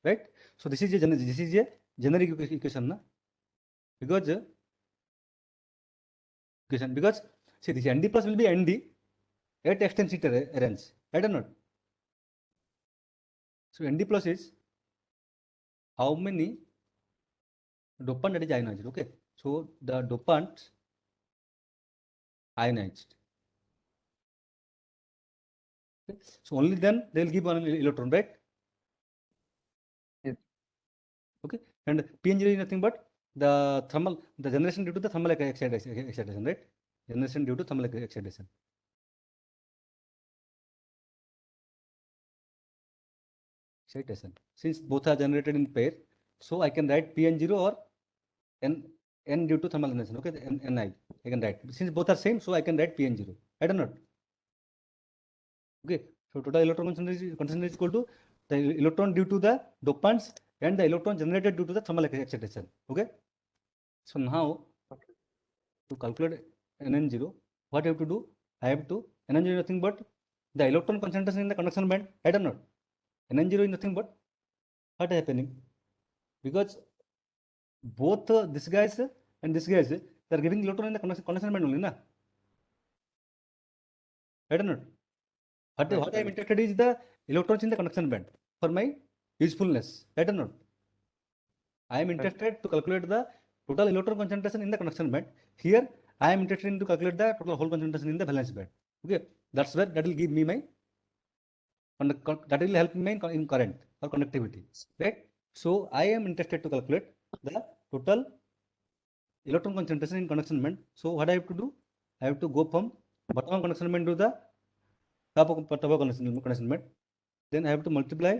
Speaker 1: right? So this is a generic equation, na? Because see, this Nd plus will be Nd at extensity range, right or not? So Nd plus is how many dopant that is ionized, okay? So the dopant ionized. Okay? So only then they will give one electron, right?
Speaker 2: Yes.
Speaker 1: Okay, and Pn0 is nothing but the generation due to the thermal excitation, right? Generation due to thermal excitation. Since both are generated in pair, so I can write Pn0 or n due to thermal generation. Okay, Ni I can write. Since both are same, so I can write Pn0. I don't know. Okay, so total electron concentration is equal to the electron due to the dopants and the electron generated due to the thermal excitation. Okay, so now to calculate Nn0, what I have to do? I have to Nn0 is nothing but the electron concentration in the conduction band. I don't know. Nn0 is nothing but what is happening, because both this guys and this guys, they are giving electron in the conduction band only, na? I don't know. What I am interested is the electrons in the conduction band for my usefulness. I don't know. I am interested to calculate the total electron concentration in the conduction band. Here I am interested in to calculate the total hole concentration in the valence band. Okay, that's where that will give me my that will help me in current or conductivity, right? So I am interested to calculate the total electron concentration in conduction band. So what I have to do? I have to go from bottom of conduction band to the top of conduction band. Then I have to multiply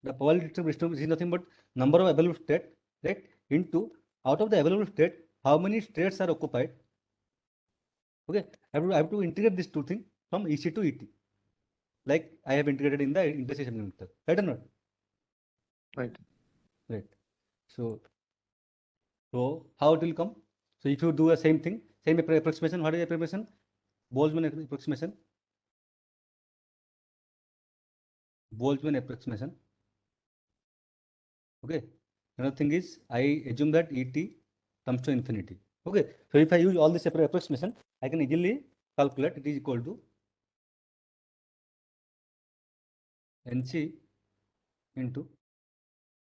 Speaker 1: the probability distribution is nothing but number of available state, right, into out of the available state, how many states are occupied. Okay, I have to integrate these two things from EC to ET, like I have integrated in the intersection semiconductor. Right or not? Right. So how it will come? So if you do the same thing, same approximation, what is approximation? Boltzmann approximation. Boltzmann approximation. Okay. Another thing is I assume that ET comes to infinity. Okay. So if I use all this approximation, I can easily calculate it is equal to NC into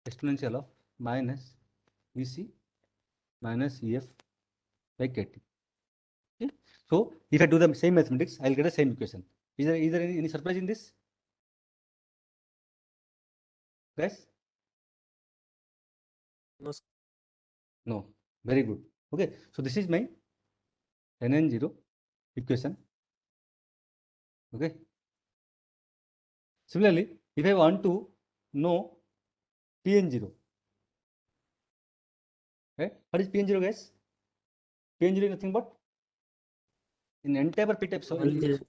Speaker 1: exponential of minus EC minus EF by KT. Okay. So if I do the same mathematics, I'll get the same equation. Is there any surprise in this, guys? No. Very good. Okay. So this is my Nn0 equation. Okay. Similarly, if I want to know Pn0, right? What is Pn0, guys? Pn0 is nothing but in n-type or p-type. So Pn0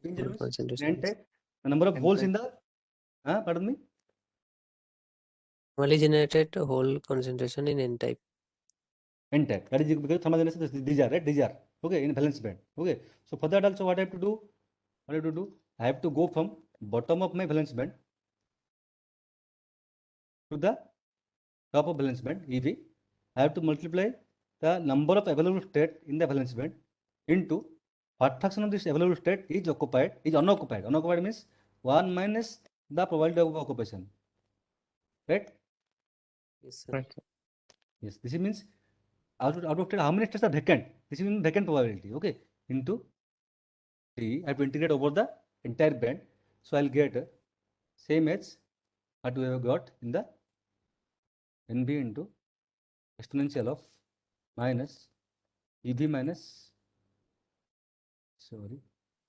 Speaker 1: is in n-type, the number of holes in the pardon me.
Speaker 3: Normally generated hole concentration in n-type.
Speaker 1: N-type. That is because thermal generation. These are right. These are okay in valence band. Okay. So for that also, what I have to do? I have to go from bottom of my valence band to the top of valence band, EV. I have to multiply the number of available state in the valence band into what fraction of this available state is unoccupied. Unoccupied means 1 minus the probability of occupation. Right?
Speaker 3: Yes, sir.
Speaker 1: Yes. This means out of state, how many states are vacant? This is vacant probability. Okay. into T. I have to integrate over the entire band. So I'll get same as what we have got in the NB into exponential of minus EB minus, sorry,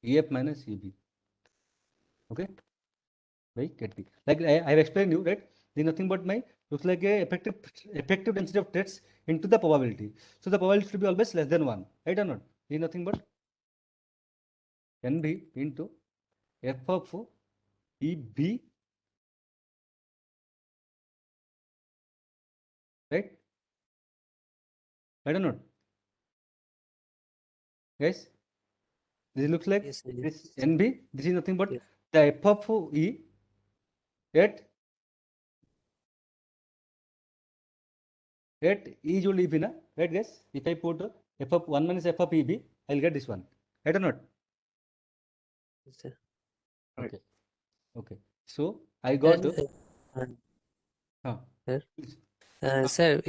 Speaker 1: EF minus EB. Okay, by KT. Like I have explained you, right? This is nothing but my looks like a effective density of threads into the probability. So the probability should be always less than 1, right or not? This is nothing but NB into F of EB, right? Right or not? Guys, this looks like
Speaker 3: Yes,
Speaker 1: this
Speaker 3: yes.
Speaker 1: NB. This is nothing but
Speaker 3: Yes.
Speaker 1: the F of E at E equal to EB, na? Right, guys? If I put F of 1 minus F of EB, I'll get this one. Right or not?
Speaker 3: Yes, sir.
Speaker 2: Right.
Speaker 1: Okay. Okay. So I got.
Speaker 3: And,
Speaker 1: Huh.
Speaker 3: sir,
Speaker 1: Please.
Speaker 3: sir,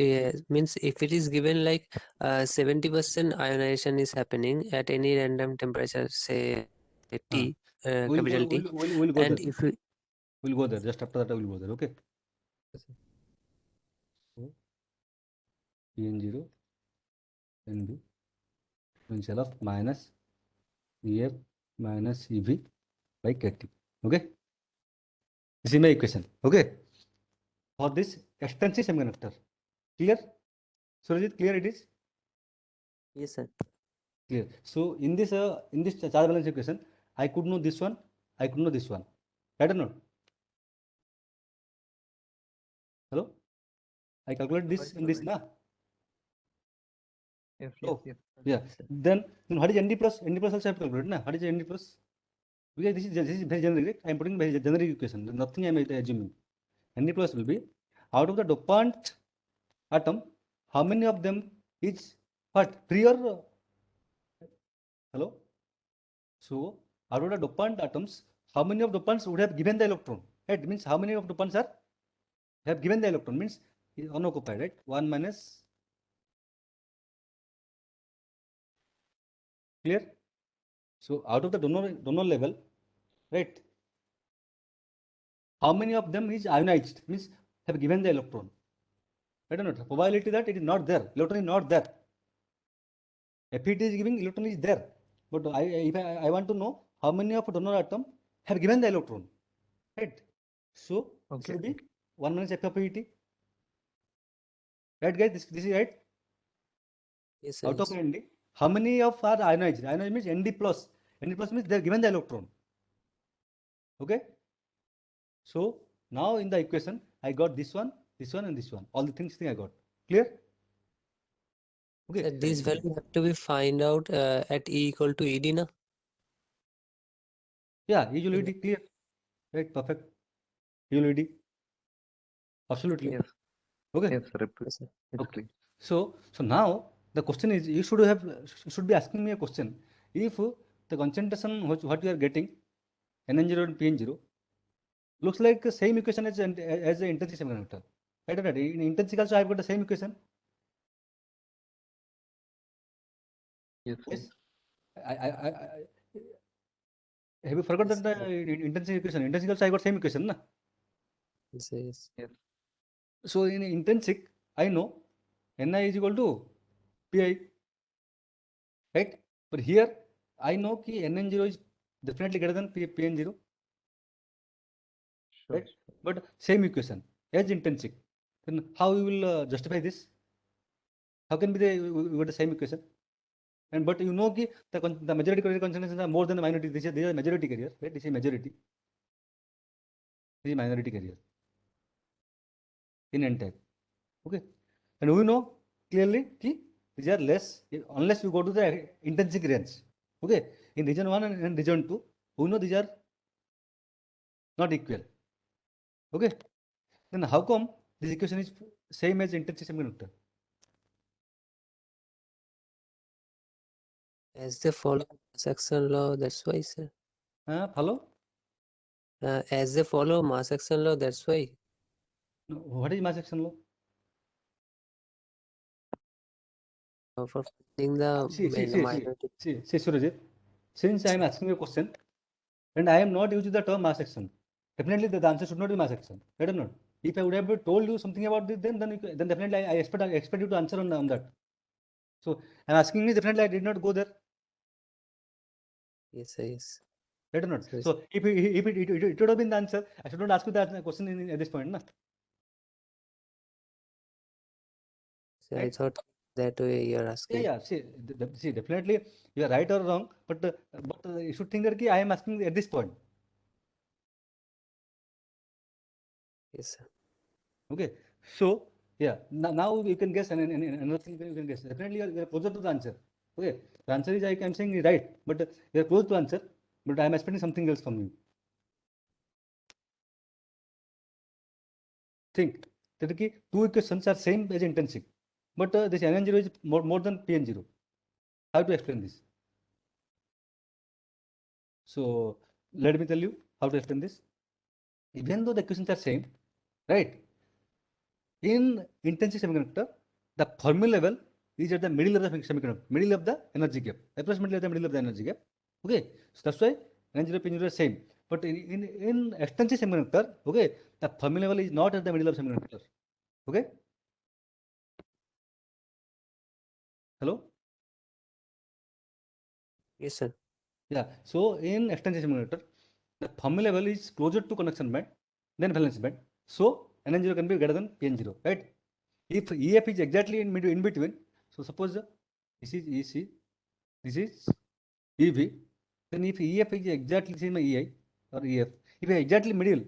Speaker 3: means if it is given like 70% ionization is happening at any random temperature, say T, capital T,
Speaker 1: We'll go
Speaker 3: and
Speaker 1: there.
Speaker 3: if we
Speaker 1: We'll go there. Just after that, I will go there. Okay. So PN0 NB potential of minus EF minus EV by KT. Okay. This is my equation. Okay. For this extensive semiconductor. Clear? Surajit, clear it is?
Speaker 3: yes, sir.
Speaker 1: Clear. So in this charge balance equation, I could know this one, I could know this one. Right or not? Hello? I calculate this and this, na?
Speaker 2: Yes,
Speaker 1: Oh,
Speaker 2: yes.
Speaker 1: yeah.
Speaker 3: Yes, sir.
Speaker 1: Then what is ND plus? ND plus also I have to calculate, na? What is ND plus? Because this is very generic. I am putting very generic equation. There's nothing I am assuming. ND plus will be out of the dopant atom, how many of them is what? Free or hello? So out of the dopant atoms, how many of dopants would have given the electron? Right? Means how many of dopants are have given the electron? Means unoccupied, right? 1 minus. Clear? So out of the donor level, right? How many of them is ionized? Means have given the electron. I don't know. The probability that it is not there. Electron is not there. FET is giving electron is there. But if I want to know how many of donor atom have given the electron. Right? So it should be 1 minus F of ET. Right, guys? This is right.
Speaker 3: Yes, sir.
Speaker 1: Out of
Speaker 3: Yes.
Speaker 1: ND, how many of are ionized? Ionized means ND plus. ND plus means they are given the electron. Okay. So now in the equation, I got this one, and this one. All the things I got. Clear? Okay.
Speaker 3: Sir, these values have to be find out at E equal to ED, na?
Speaker 1: Yeah, usually clear. Right, perfect. Usually. Absolutely.
Speaker 2: Yes.
Speaker 1: Okay.
Speaker 2: Yes, sir.
Speaker 3: Yes, sir.
Speaker 1: Okay. So now the question is, you should be asking me a question. If the concentration what you are getting, NN0 and PN0, looks like the same equation as the intrinsic semiconductor. Right or not? In intrinsic also I have got the same equation.
Speaker 2: Yes.
Speaker 1: Yes. Have you forgot
Speaker 3: Yes,
Speaker 1: that the intrinsic equation? Intrinsic also I got same equation, na?
Speaker 3: yes, yes.
Speaker 2: Yes.
Speaker 1: So in intrinsic, I know Ni is equal to Pi, right? But here I know ki Nn0 is definitely greater than Pn0,
Speaker 2: Sure.
Speaker 1: right? But same equation as intrinsic. Then how you will justify this? How can be we got the same equation? And but you know ki the majority carrier concentrations are more than the minority. These are majority carrier, right? This is majority. This is minority carrier in N type. Okay. And we know clearly ki these are less unless you go to the intrinsic range. Okay. In region 1 and region 2, we know these are not equal. Okay. Then how come this equation is same as intrinsic semiconductor?
Speaker 3: As they follow mass action law, that's why, sir.
Speaker 1: Follow?
Speaker 3: As they follow mass action law, that's why.
Speaker 1: No, what is mass action law?
Speaker 3: For finding the minority.
Speaker 1: See, Surajit, since I am asking you a question and I am not using the term mass action, definitely the answer should not be mass action. I don't know. If I would have told you something about this, then definitely I expect you to answer on that. So I'm asking me, definitely I did not go there.
Speaker 3: Yes, sir, yes.
Speaker 1: I don't know.
Speaker 3: Yes.
Speaker 1: So if it would have been the answer, I should not ask you that question at this point, na?
Speaker 3: So I
Speaker 1: Right?
Speaker 3: thought that way you're asking.
Speaker 1: Yeah. See, definitely you are right or wrong, but you should think that I am asking at this point.
Speaker 3: Yes, sir.
Speaker 1: Okay. So yeah, now you can guess, and another thing you can guess. Definitely you are closer to the answer. Okay. The answer is I'm saying right, but you are close to answer, but I am expecting something else from you. Think that two equations are same as intrinsic, but this N0 is more than Pn0. How to explain this? So let me tell you how to explain this. Even though the equations are same, right? In intrinsic semiconductor, the Fermi level is at the middle of the semiconductor, middle of the energy gap, approximately at the middle of the energy gap. Okay, so that's why N0 P0 is same. But in extrinsic semiconductor, okay, the Fermi level is not at the middle of semiconductor. Okay. Hello.
Speaker 3: Yes, sir.
Speaker 1: Yeah. So in extrinsic semiconductor, the Fermi level is closer to conduction band than valence band. So N0 can be greater than Pn0, right? If EF is exactly in between, so suppose this is EC, this is EV, then if EF is exactly the same as EI or EF, if exactly middle,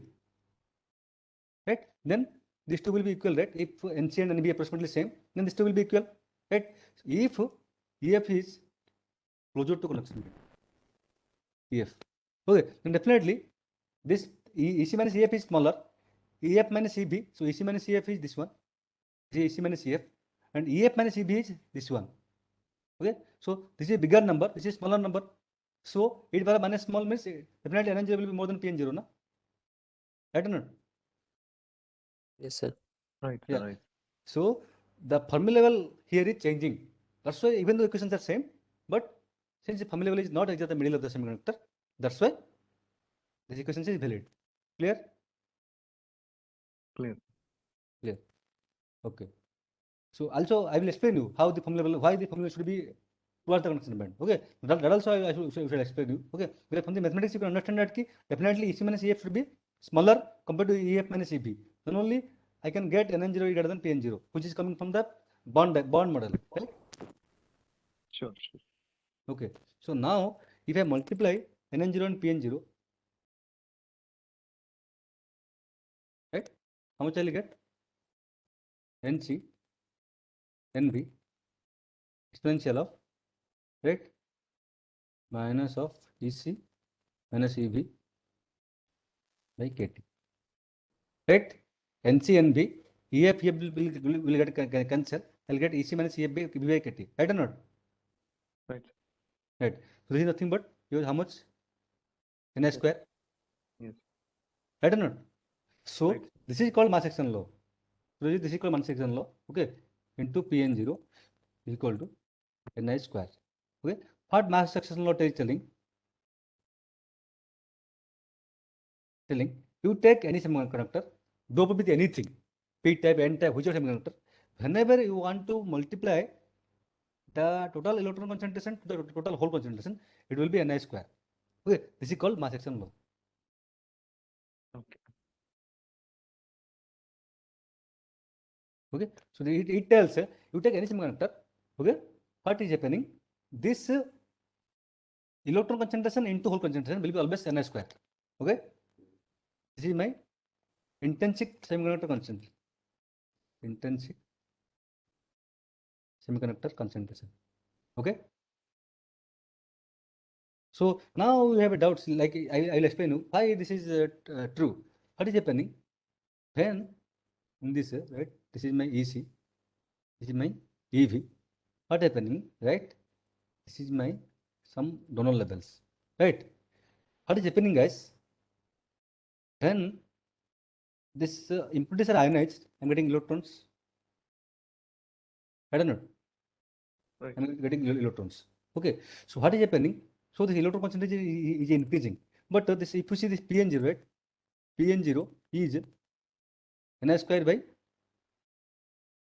Speaker 1: right, then these two will be equal, right? If NC and NB are approximately same, then these two will be equal, right? If EF is closer to conduction band, EF, okay, then definitely this EC minus EF is smaller, EF minus EB, so EC minus EF is this one, EC minus EF, and EF minus EB is this one. Okay, so this is a bigger number, this is smaller number. So it minus small means definitely N0 will be more than Pn0, na? Right or not?
Speaker 3: Yes, sir.
Speaker 2: Right,
Speaker 1: Yeah.
Speaker 2: right.
Speaker 1: So the Fermi level here is changing. That's why even though equations are same, but since the Fermi level is not exactly the middle of the semiconductor, that's why this equation is valid. Clear?
Speaker 2: Clear.
Speaker 1: Clear. Okay. So also I will explain you how the Fermi level, why the Fermi level should be towards the conduction band. Okay. That also I should explain you. Okay. Because from the mathematics you can understand that definitely EC minus EF should be smaller compared to EF minus EB. Then only I can get N0 greater than Pn0, which is coming from the bond model. Right?
Speaker 2: Sure, sure.
Speaker 1: Okay. So now if I multiply N0 and Pn0, right? How much I will get? Nc, Nb, exponential of, right, minus of Ec minus Eb by Kt. Right? Nc, Nb, EF will get cancel. I'll get Ec minus Eb by Kt. Right or not?
Speaker 2: Right.
Speaker 1: Right. So this is nothing but how much? Ni square.
Speaker 2: Yes.
Speaker 1: Right or not? So
Speaker 2: Right.
Speaker 1: this is called mass action law. So this is called mass action law. Okay. Into Pn0 is equal to Ni square. Okay. What mass action law is telling? You take any semiconductor, dope with anything, P type, N type, whichever semiconductor. Whenever you want to multiply the total electron concentration to the total hole concentration, it will be Ni square. Okay. This is called mass action law.
Speaker 2: Okay.
Speaker 1: Okay. So it tells you take any semiconductor. Okay. What is happening? This electron concentration into hole concentration will be always Ni square. Okay. This is my intrinsic semiconductor concentration. Intrinsic semiconductor concentration. Okay. So now you have a doubt. Like I will explain you why this is true. What is happening when in this right? This is my EC. This is my EV. What happening right? This is my some donor levels. Right. What is happening, guys? When this impurities are ionized, I'm getting electrons. I don't know.
Speaker 2: Right.
Speaker 1: I'm getting electrons. Okay, so what is happening? So the electron concentration is increasing, but this, if you see this Pn0, right? Pn0 is Ni square by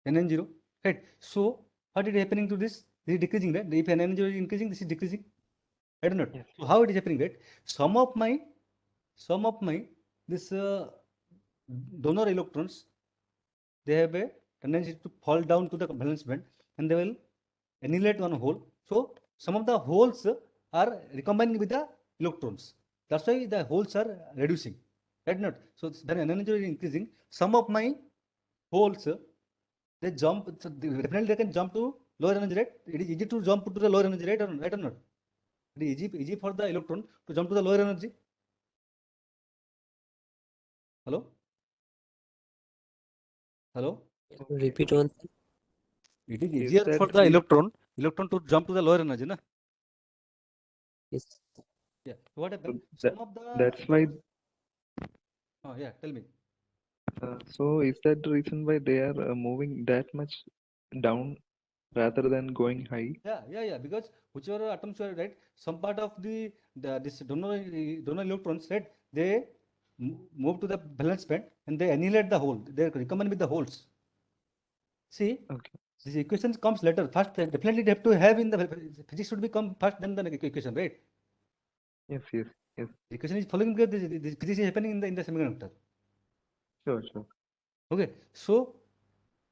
Speaker 1: Nn0, right? So what is happening to this? This is decreasing, right? If Nn0 is increasing, this is decreasing. I don't know.
Speaker 2: Yes.
Speaker 1: So how it is happening, right? Some of my this donor electrons, they have a tendency to fall down to the valence band and they will annihilate one hole. So some of the holes are recombining with the electrons. That's why the holes are reducing. Right? Not so when energy is increasing, some of my holes they jump. So definitely they can jump to lower energy rate. It is easy to jump to the lower energy rate, or right or not? It is easy for the electron to jump to the lower energy. Hello? Hello?
Speaker 3: Repeat one.
Speaker 1: It is
Speaker 2: Is
Speaker 1: easier
Speaker 2: that
Speaker 1: for the
Speaker 2: is
Speaker 1: electron to jump to the lower energy, na?
Speaker 3: Yes.
Speaker 1: Yeah. So what
Speaker 2: so
Speaker 1: happened?
Speaker 2: that
Speaker 1: Some of the
Speaker 2: that's why
Speaker 1: yeah, tell me.
Speaker 2: so is that the reason why they are moving that much down rather than going high?
Speaker 1: Yeah. Because whichever atoms are right, some part of the this donor electrons, right? They move to the valence band and they annihilate the hole. They recombine with the holes. See,
Speaker 2: Okay.
Speaker 1: this equation comes later. First, definitely they have to have in the physics should become first, then the equation, right?
Speaker 2: Yes.
Speaker 1: The equation is following because this physics is happening in the semiconductor.
Speaker 2: Sure.
Speaker 1: Okay, so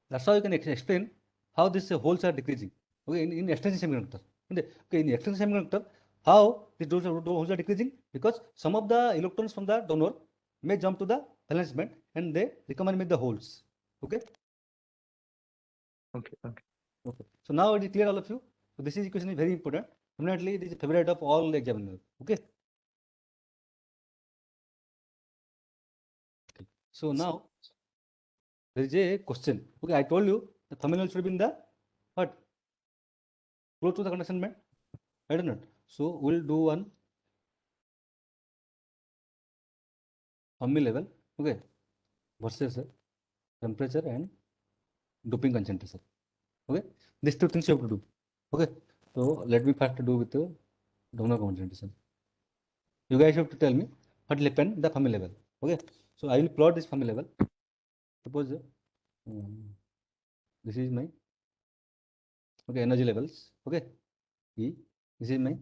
Speaker 1: that's how you can explain how these holes are decreasing. Okay, in extrinsic semiconductor. Okay, in extrinsic semiconductor, how these holes are decreasing? Because some of the electrons from the donor may jump to the valence band and they recombine with the holes. Okay.
Speaker 2: Okay.
Speaker 1: Okay. So now it is clear all of you. So this is equation is very important. Definitely this is favorite of all the examiners. Okay. So now there is a question. Okay, I told you the thumbnail should be in the what? Close to the conduction band. I don't know. So we'll do one Fermi level. Okay. Versus temperature and doping concentration. Okay. These two things you have to do. Okay. So let me first do with the donor concentration. You guys have to tell me what will happen the Fermi level. Okay. So I will plot this Fermi level. Suppose this is my energy levels. Okay. E. This is my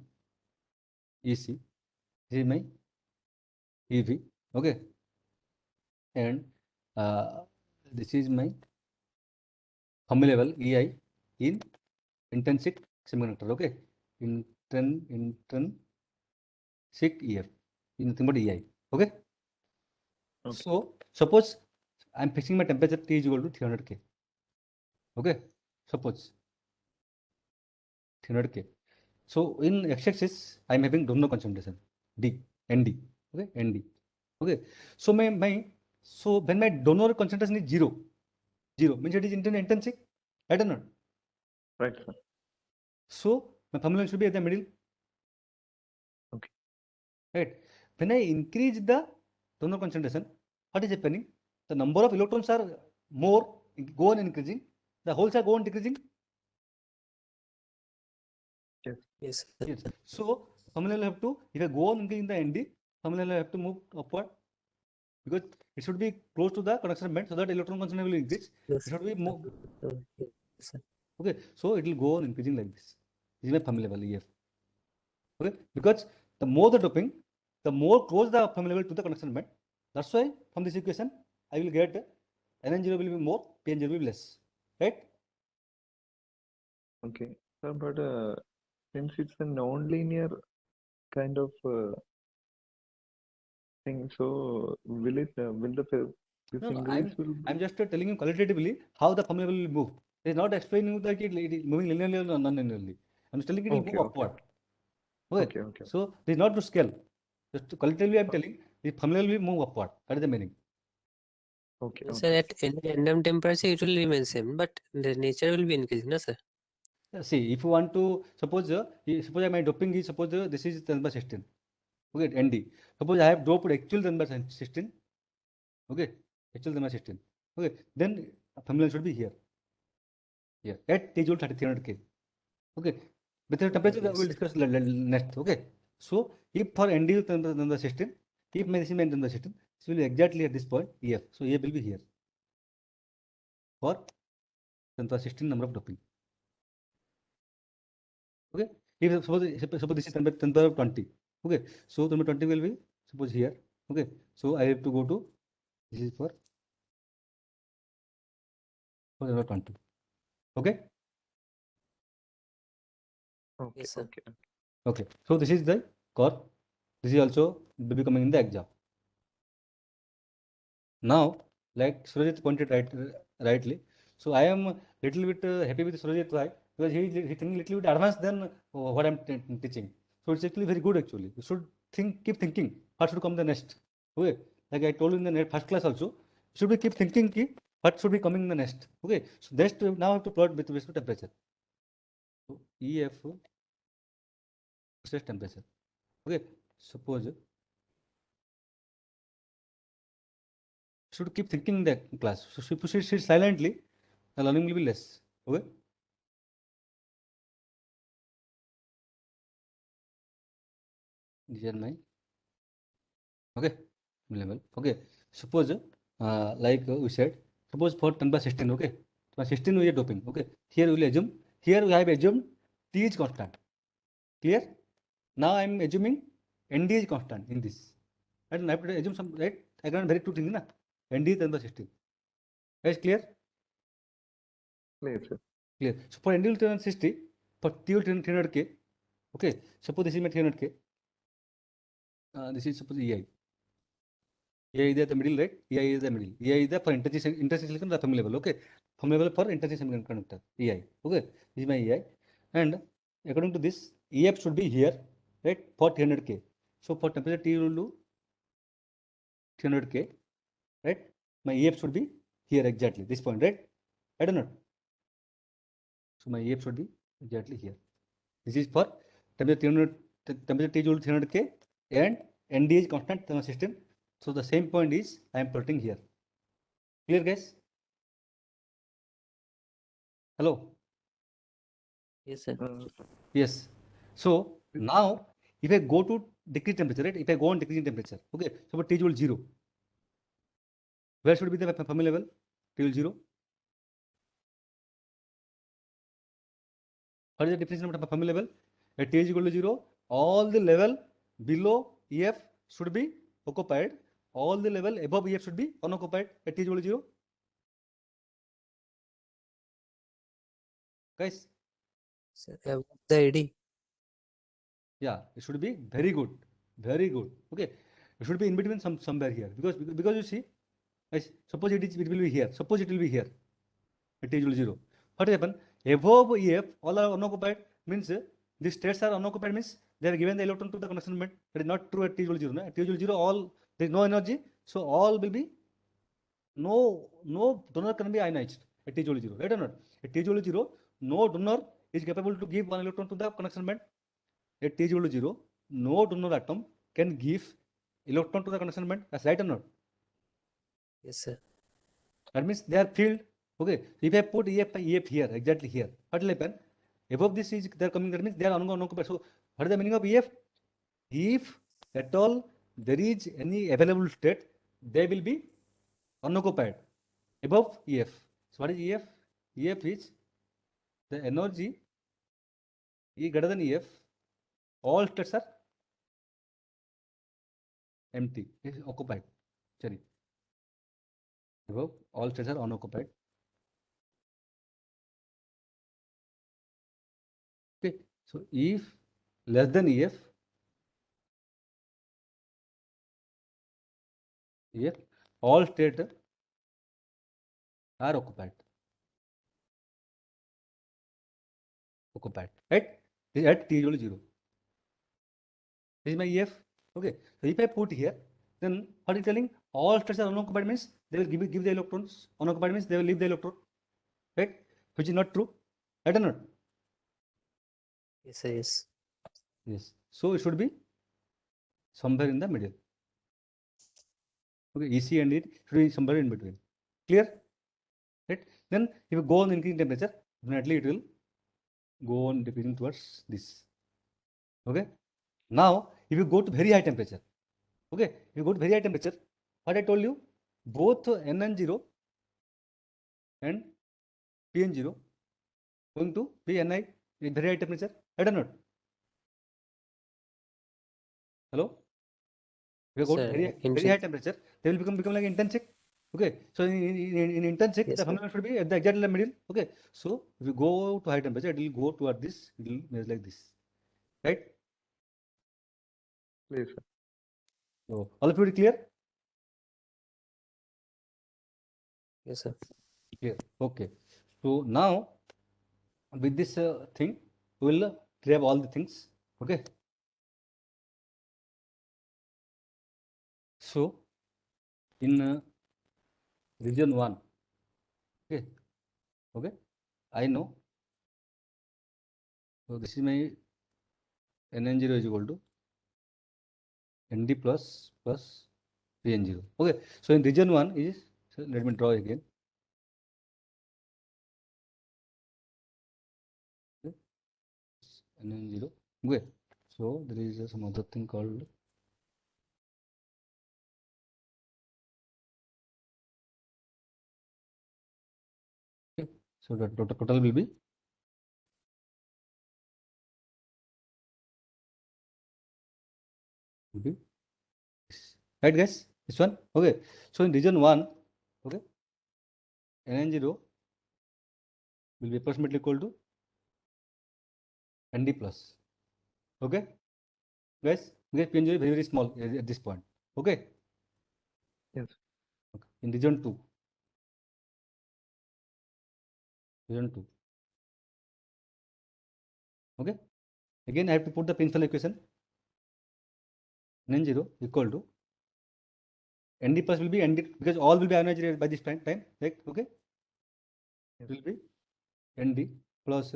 Speaker 1: EC. This is my EV. Okay. And this is my Fermi level EI in intrinsic semiconductor. Okay. Intrinsic EF. Nothing but EI. Okay. So suppose I am fixing my temperature T is equal to 300 K. Okay. Suppose 300 K. So in x-axis I am having donor concentration D, ND. Okay, ND. Okay. So so when my donor concentration is zero means it is intrinsic. I don't know.
Speaker 2: Right, sir.
Speaker 1: So my formula should be at the middle.
Speaker 2: Okay.
Speaker 1: Right. When I increase the donor concentration, what is happening? The number of electrons are more, go on increasing. The holes are go on decreasing.
Speaker 3: Yes.
Speaker 1: Yes. So formula will have to, if I go on increasing the ND, formula will have to move upward because it should be close to the conduction band so that electron concentration will increase.
Speaker 3: Yes.
Speaker 1: It should be more.
Speaker 3: Yes, sir.
Speaker 1: Okay. So it will go on increasing like this. This is my formula level EF. Okay. Because the more the doping, the more close the formula level to the conduction band. That's why from this equation, I will get Nn0 will be more, Pn0 will be less. Right?
Speaker 2: Okay. Sir, but since it's a non-linear kind of thing, so will this
Speaker 1: No,
Speaker 2: increase will
Speaker 1: I'm just telling you qualitatively how the formula will move. It is not explaining you that it is moving linearly or non-linearly. I'm just telling you it will move upward. Okay.
Speaker 2: Okay.
Speaker 1: So this is not to scale. Just qualitatively I'm telling the formula will move upward. That is the meaning.
Speaker 2: Okay.
Speaker 3: So at any random temperature it will remain same, but the nature will be increasing, no sir?
Speaker 1: See, if you want to suppose my doping is suppose this is 10 by 16. Okay, ND. Suppose I have doped actual 10 by 16. Okay, actual 10 by 16. Okay, then formula should be here. Here at T joule 3300 K. Okay, with the temperature
Speaker 3: Yes.
Speaker 1: we will discuss next. Okay, so if for NDU than the system, if medicine than the system, it will be exactly at this point EF. So EF will be here for the system number of doping. Okay, if suppose this is 10 to the 20. Okay, so 10 to 20 will be suppose here. Okay, so I have to go to this is for 20. Okay.
Speaker 2: Okay,
Speaker 3: Yes, sir.
Speaker 2: okay.
Speaker 1: Okay, so this is the core. This is also will be coming in the exam. Now, like Surajit pointed rightly, so I am little bit happy with Surajit. Why? Because he thinking little bit advanced than what I'm teaching. So it's actually very good actually. You should keep thinking what should come the next. Okay, like I told you in the first class also, should we keep thinking what should be coming in the next. Okay, so next now I have to plot with respect to temperature. So EF versus temperature. Okay, suppose should keep thinking in the class. So if you sit silently, the learning will be less. Okay. These are my okay level. Okay. Suppose like we said, suppose for 10 by 16. Okay. By 16 we are doping. Okay. Here we will assume. Here we have assumed T is constant. Clear? Now I am assuming ND is constant in this. And I have to assume some right. I can very two things na. ND is 10 by 16. Guys, clear?
Speaker 2: Yes, sir.
Speaker 1: Clear. So for ND will 360, for T will 300K. Okay. Suppose this is my 300K. This is suppose EI. EI is the middle, right? EI is the middle. EI is the for intersection the Fermi level. Okay. Fermi level for intersection semiconductor. EI. Okay. This is my EI. And according to this, EF should be here, right? For 300K. So for temperature T will do 300K, right? My EF should be here exactly, this point, right? I don't know. So my EF should be exactly here. This is for temperature 300, temperature T joule 300K and ND is constant thermal system. So the same point is I am plotting here. Clear, guys? Hello.
Speaker 3: Yes, sir.
Speaker 1: Yes. So now if I go to decrease temperature, right? If I go on decreasing temperature, okay. So T joule 0. Where should be the Fermi level? T joule 0. What is the definition of Fermi level? At T is equal to 0, all the level below EF should be occupied. All the level above EF should be unoccupied at T is equal to 0. Guys?
Speaker 3: Sir, the AD.
Speaker 1: Yeah, it should be very good. Very good. Okay. It should be in between somewhere here. Because you see, guys, suppose it will be here. Suppose it will be here. At T is equal to 0. What will happen? Above EF, all are unoccupied means the states are unoccupied means they are given the electron to the conduction band. That is not true at T equal 0. At T equal 0, all there is no energy, so all will be no donor can be ionized at T equal 0. Right or not? At T equal 0, no donor is capable to give one electron to the conduction band. At T equal 0, no donor atom can give electron to the conduction band. That's right or not?
Speaker 3: Yes, sir.
Speaker 1: That means they are filled. Okay, if I put EF here, exactly here, what will happen? Above this is they are coming, that means they are unoccupied. So what is the meaning of EF? If at all there is any available state, they will be unoccupied above EF. So what is EF? EF is the energy E greater than EF, all states are empty, is occupied. Sorry. Above all states are unoccupied. Okay, so if less than EF, all states are occupied. Right? This is at T equal to 0. This is my EF. Okay. So if I put here, then what is telling? All states are unoccupied means they will give the electrons. Unoccupied means they will leave the electron. Right? Which is not true. Right or not?
Speaker 3: Yes, sir. Yes.
Speaker 1: Yes. So it should be somewhere in the middle. Okay. EC and it should be somewhere in between. Clear? Right? Then if you go on increasing temperature, definitely it will go on decreasing towards this. Okay. Now, if you go to very high temperature, okay, if you go to very high temperature, what I told you, both NN0 and PN0 going to be Ni in very high temperature. I don't know. Hello. If you go to very high temperature, they will become like intrinsic. Okay. So in intrinsic,
Speaker 3: Yes,
Speaker 1: the
Speaker 3: sir.
Speaker 1: phenomenon should be at the exact middle. Okay. So if you go to high temperature, it will go toward this. It will measure like this, right?
Speaker 2: Clear, sir.
Speaker 1: So all of you clear?
Speaker 3: Yes, sir.
Speaker 1: Clear. Okay. So now with this thing, we will grab all the things. Okay. So in region 1, okay, okay, I know. So this is my NN0 is equal to ND plus PN0. Okay. So in region 1 is, so let me draw again. Okay. NN0. Okay. So there is some other thing called okay. So the total will be this. Right, guys? This one. Okay. So in region 1, okay, NN0 will be approximately equal to ND plus. Okay, guys, because PNG is very, very small at this point. Okay.
Speaker 2: Yes.
Speaker 1: Okay. In region 2. Region 2. Okay. Again, I have to put the principal equation. N0 equal to ND plus will be ND because all will be ionized by this time, right? Okay. It will be ND plus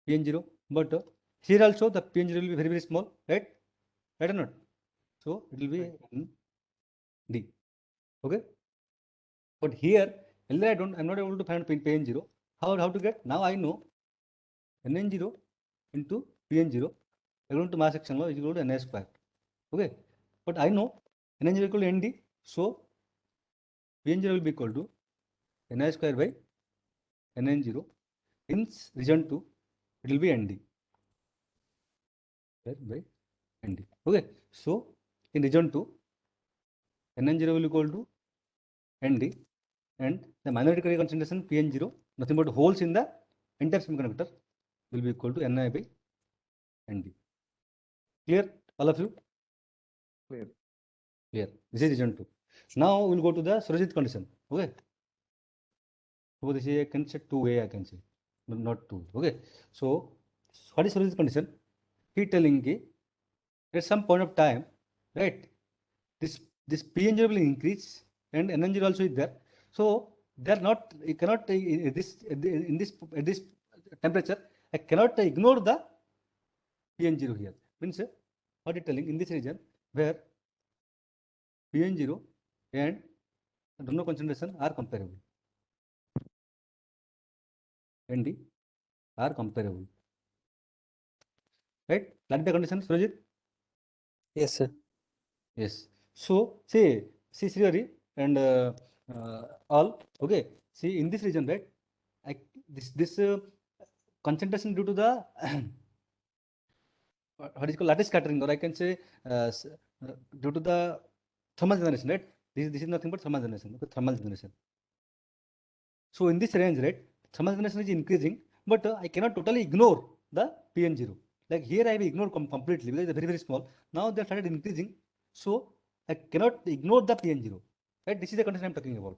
Speaker 1: PN0. But here also the PN0 will be very, very small, right? Right or not? So it will be ND. Okay. But here, I'm not able to find PN0. How to get? Now I know NN0 into PN0 according to mass action law is equal to Na square. Okay. But I know NN0 equal to ND. So PN0 will be equal to Na square by NN0. In region 2, it will be ND. By ND. Okay. So in region 2, NN0 will be equal to ND and the minority carrier concentration PN0, nothing but holes in the entire semiconductor will be equal to Ni by ND. Clear, all of you?
Speaker 2: Clear.
Speaker 1: Clear. This is region 2. Now we will go to the Surajit condition. Okay. So this is I can say 2A, I can say, not 2. Okay. So what is Surajit condition? He telling ki at some point of time, right? This PN0 will increase and NN0 also is there. So they are not. You cannot in this temperature. I cannot ignore the PN0 here. Means what it telling in this region where PN0 and donor concentration are comparable. ND are comparable. Right? Like the condition, Surajit?
Speaker 3: Yes, sir.
Speaker 1: Yes. So see Srihari and all. Okay. See in this region, right? This concentration due to the what is called lattice scattering, or I can say due to the thermal generation, right? This is nothing but thermal generation. Okay, thermal generation. So in this range, right, thermal generation is increasing, but I cannot totally ignore the PN0. Like here, I have ignored completely because it's very, very small. Now they started increasing, so I cannot ignore the PN0. Right? This is the condition I'm talking about.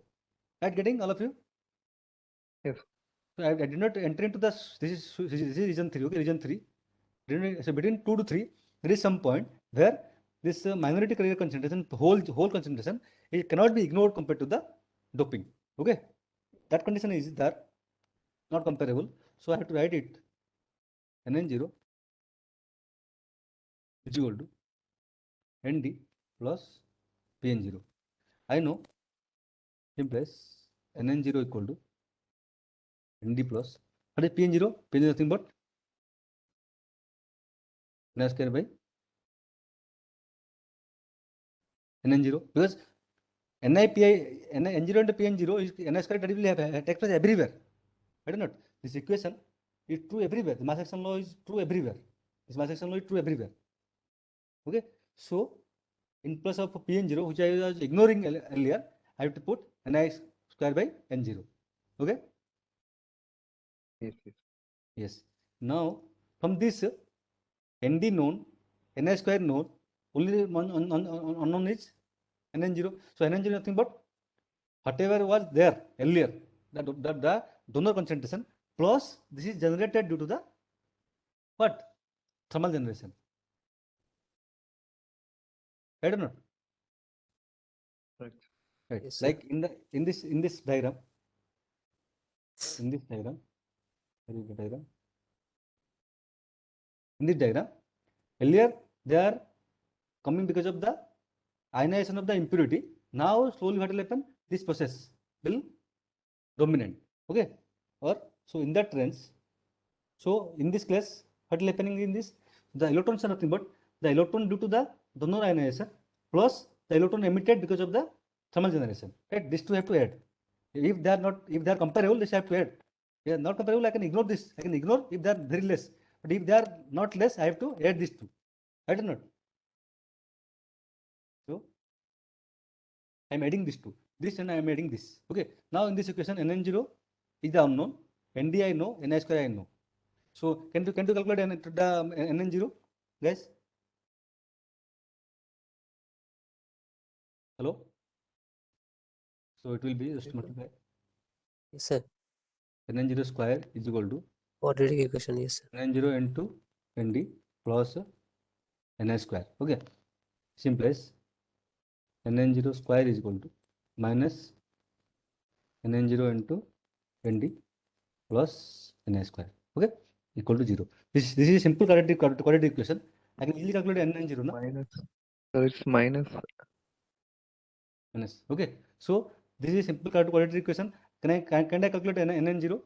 Speaker 1: Right? Getting all of you?
Speaker 2: Yes.
Speaker 1: So I did not enter into the. This is region 3. Okay, region 3. So between 2 to 3, there is some point where this minority carrier concentration, whole concentration, it cannot be ignored compared to the doping. Okay, that condition is there, not comparable. So I have to write it NN0 is equal to ND plus PN0. I know implies NN0 equal to ND plus What is Pn0? Pn0 is nothing but Ni square by Nn0, because N0 and Pn0 is Ni square that will have take place everywhere. I don't know. This equation is true everywhere. The mass action law is true everywhere. This mass action law is true everywhere. Okay. So in place of Pn0, which I was ignoring earlier, I have to put Ni square by N0. Okay.
Speaker 2: Yes, yes.
Speaker 1: Yes. Now from this Nd known, Ni square known, only one unknown is Nn0. So Nn0 is nothing but whatever was there earlier, the donor concentration plus this is generated due to the what? Thermal generation. I don't know.
Speaker 2: Right.
Speaker 1: Right.
Speaker 3: Yes, sir.
Speaker 1: Like in this diagram, where is the diagram? In this diagram, earlier they are coming because of the ionization of the impurity. Now slowly what will happen? This process will dominant. Okay. Or so in that range. So in this case, what is happening in this? The electrons are nothing but the electron due to the donor ionization plus the electron emitted because of the thermal generation. Right? These two have to add. If they are comparable, they have to add. If they are not comparable, I can ignore this. I can ignore if they are very less. But if they are not less, I have to add these two. I do not. So I am adding these two. This and I am adding this. Okay. Now in this equation, Nn0 is the unknown. Nd I know, Ni square I know. So can you calculate the Nn0, guys? Hello. So it will be just multiply
Speaker 3: Yes, sir.
Speaker 1: Nn0 square is equal to
Speaker 3: Quadratic equation. Yes, sir.
Speaker 1: Nn0 into Nd plus Ni square. Okay. Simplifies Nn0 square is equal to minus Nn0 into Nd plus Ni square. Okay. Equal to 0. This is a simple quadratic equation. I can easily calculate Nn0 now.
Speaker 2: Minus. So it's minus.
Speaker 1: Okay. So this is a simple quadratic equation. Can I calculate Nn0?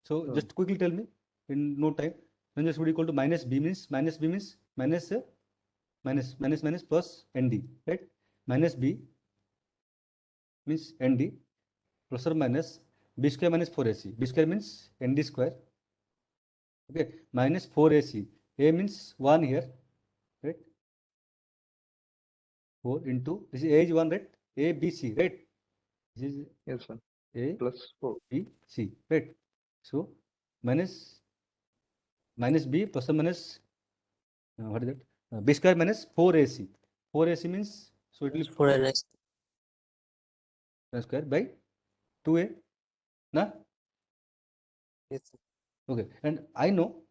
Speaker 1: So
Speaker 2: Sure.
Speaker 1: just quickly tell me in no time. Then this would equal to minus b means minus plus nd, right? Minus b means nd plus or minus b square minus 4ac. B square means nd square. Okay, minus 4ac. A means 1 here, right? 4 into this is a is 1, right? A b c, right? This is
Speaker 2: Yes, sir.
Speaker 1: a
Speaker 2: Plus 4.
Speaker 1: b c, right? So minus b plus or minus what is that? B square minus 4ac. 4ac means so it will be
Speaker 3: 4 Ni
Speaker 1: square by 2a. Na?
Speaker 3: Yes, sir.
Speaker 1: Okay. And I know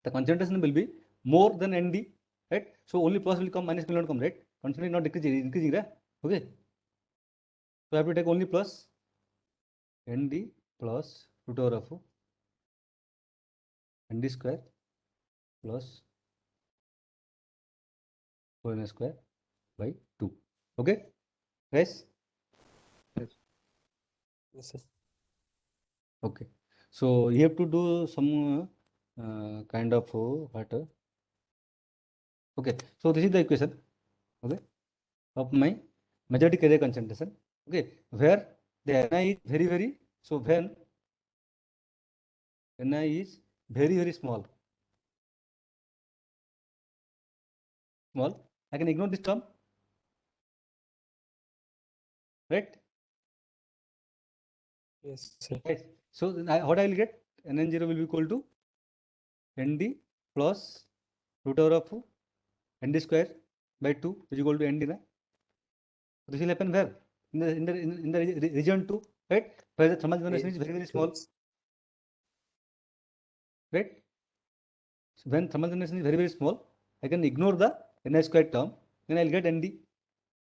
Speaker 1: the concentration will be more than Nd, right? So only plus will come, minus will not come, right? Concentration not increasing, right? Okay. So I have to take only plus Nd plus root over of Nd square plus 4n square by 2. Okay, guys?
Speaker 2: Yes.
Speaker 3: Yes, sir.
Speaker 1: Okay. So you have to do some kind of what? Okay. So this is the equation, okay, of my magnetic area concentration. Okay, where the Ni is very so when Ni is very small, I can ignore this term, right?
Speaker 3: Yes, sir.
Speaker 1: Right. So then what I will get? Nn0 will be equal to Nd plus root over of Nd square by 2 is equal to Nd. This will happen where? In the region 2, right? Where the thermal generation is very small, right? So when thermal generation is very small, I can ignore the Ni square term, then I'll get Nd.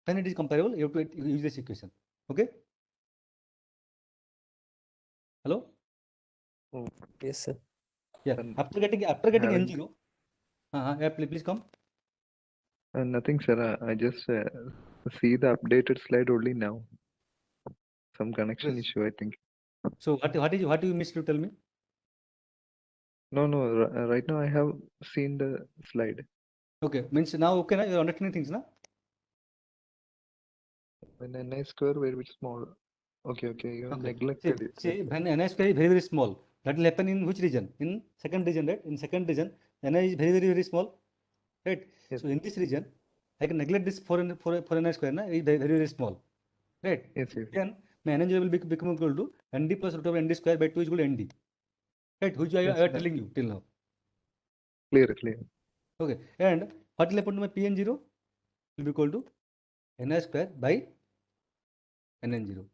Speaker 1: When it is comparable, you have to use this equation. Okay? Hello?
Speaker 2: Oh,
Speaker 3: Yes, sir.
Speaker 1: Yeah.
Speaker 2: And
Speaker 1: After getting
Speaker 2: having-
Speaker 1: N0, yeah, please come.
Speaker 2: nothing, sir. I just see the updated slide only now. Some connection
Speaker 1: Yes.
Speaker 2: issue, I think.
Speaker 1: So what do you miss to tell me?
Speaker 2: No, right now I have seen the slide.
Speaker 1: Okay, means now okay, now you're understanding things, na?
Speaker 2: When Ni square very small. Okay, you have
Speaker 1: Okay.
Speaker 2: neglected it.
Speaker 1: See, when Ni square is very, very small, that will happen in which region? In second region, right? In second region, Ni is very, very, very small, right?
Speaker 2: Yes.
Speaker 1: So in this region, I can neglect this for Ni square, na? Is very, very small, right?
Speaker 2: Yes.
Speaker 1: Then my Ni will become equal to Nd plus root over Nd square by 2 is equal to Nd, right? Which I
Speaker 2: Yes,
Speaker 1: am telling you till now.
Speaker 2: Clear.
Speaker 1: Okay. And what will happen to my Pn0? Will be equal to Ni square by Nn0.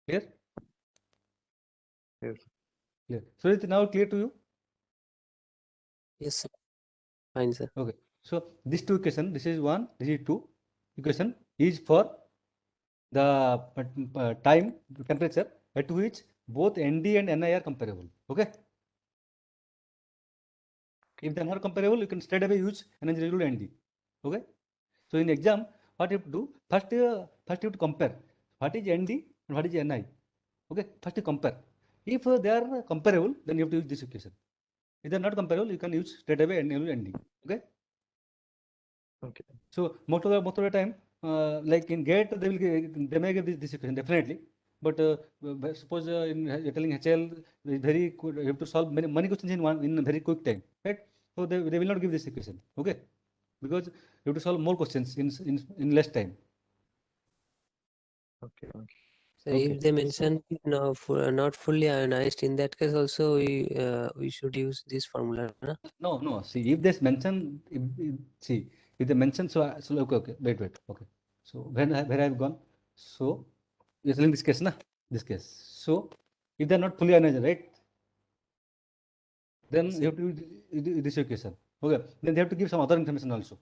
Speaker 1: Clear?
Speaker 2: Yes.
Speaker 1: Clear. So it's now clear to you?
Speaker 3: Yes, sir. Fine, sir.
Speaker 1: Okay. So these two equation, this is one, this is two equation is for the time temperature at which both Nd and Ni are comparable. Okay. If they are not comparable, you can straight away use N equal to Nd. Okay. So in exam, what you have to do? First you have to compare what is Nd and what is Ni. Okay. First you compare. If they are comparable, then you have to use this equation. If they are not comparable, you can use straight away N equal to Nd. Okay.
Speaker 2: Okay.
Speaker 1: So most of the time, like in GATE, they may give this equation definitely. But suppose in you're telling HL, very you have to solve many questions in a very quick time, right? So they will not give this equation, okay? Because you have to solve more questions in less time.
Speaker 2: Okay.
Speaker 3: So
Speaker 1: Okay.
Speaker 3: if they mention no, not fully ionized, in that case also we should use this formula, na?
Speaker 1: No. See, if they mention, if they mention, so okay. Wait. Okay. So where I've gone? So you're telling this case, na? This case. So if they're not fully ionized, right? Then
Speaker 3: Yes,
Speaker 1: you have to use this equation. Okay. Then they have to give some other information also.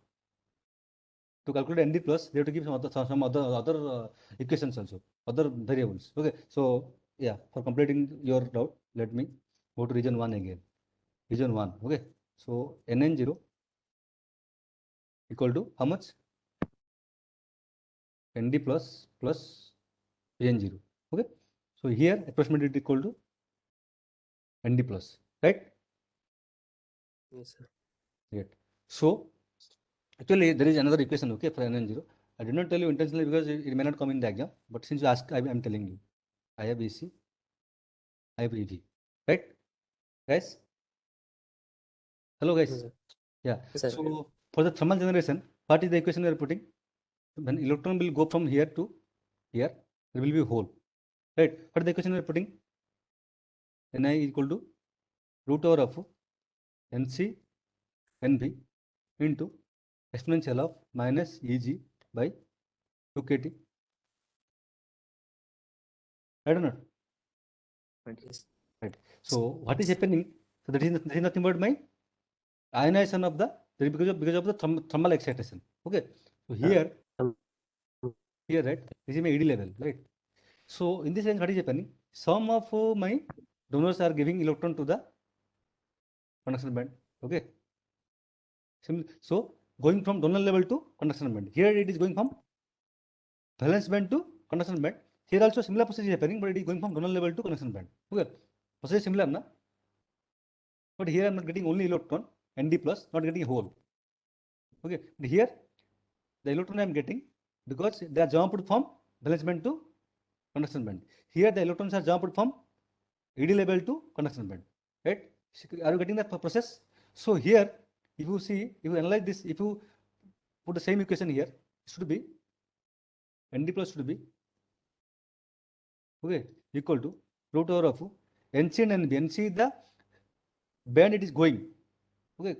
Speaker 1: To calculate ND plus, they have to give some other equations also, other variables. Okay. So yeah, for completing your doubt, let me go to region 1 again. Region 1. Okay. So Nn0 equal to how much? Nd plus Pn0. Okay. So here approximately equal to Nd plus, right?
Speaker 3: Yes, sir.
Speaker 1: Right. So actually there is another equation, okay, for Nn0. I did not tell you intentionally because it may not come in the exam, but since you ask, I am telling you. I have EC, I have EV, right? Guys? Hello guys.
Speaker 3: Yes, sir.
Speaker 1: Yeah.
Speaker 3: Yes, sir.
Speaker 1: So for the thermal generation, what is the equation we are putting? When electron will go from here to here, there will be a hole. Right? What is the equation we are putting? Ni equal to root over of Nc Nv into exponential of minus Eg by 2 kT. I don't know.
Speaker 3: Yes.
Speaker 1: Right. So what is happening? So that is nothing but my ionization of the because of the thermal excitation. Okay. So here right, this is my ED level, right? So in this range, what is happening? Some of my donors are giving electron to the conduction band. Okay. So going from donor level to conduction band. Here it is going from valence band to conduction band. Here also similar process is happening, but it is going from donor level to conduction band. Okay. Process is similar, na? But here I am not getting only electron, Nd plus, not getting a hole. Okay. But here the electron I am getting because they are jumped from valence band to conduction band. Here the electrons are jumped from ED level to conduction band, right? Are you getting that process? So here, if you see, if you analyze this, if you put the same equation here, it should be Nd plus should be okay equal to root over of Nc and Nb. Nc the band it is going, okay,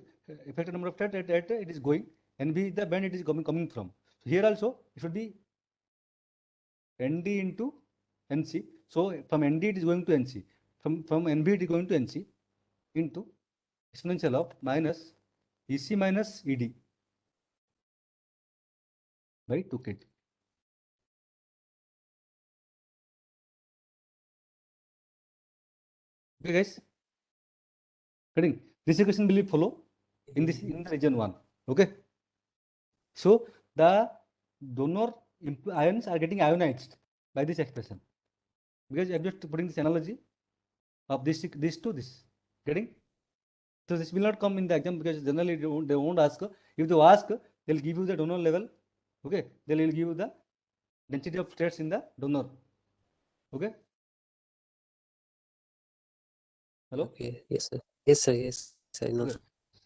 Speaker 1: effective number of that it is going, Nb the band it is coming from. So here also it should be Nd into Nc. So from Nd it is going to Nc. From Nb it is going to Nc into exponential of minus Ec minus Ed by 2 kT. Okay, guys. Getting this equation will follow in the region 1. Okay. So the donor ions are getting ionized by this expression. because I'm just putting this analogy of this to this. Getting? So this will not come in the exam because generally they won't ask. If they ask, they'll give you the donor level. Okay, they will give you the density of states in the donor. Okay. Hello.
Speaker 3: Okay. Yes, sir. Yes, sir. Yes, sir. No.
Speaker 1: Okay.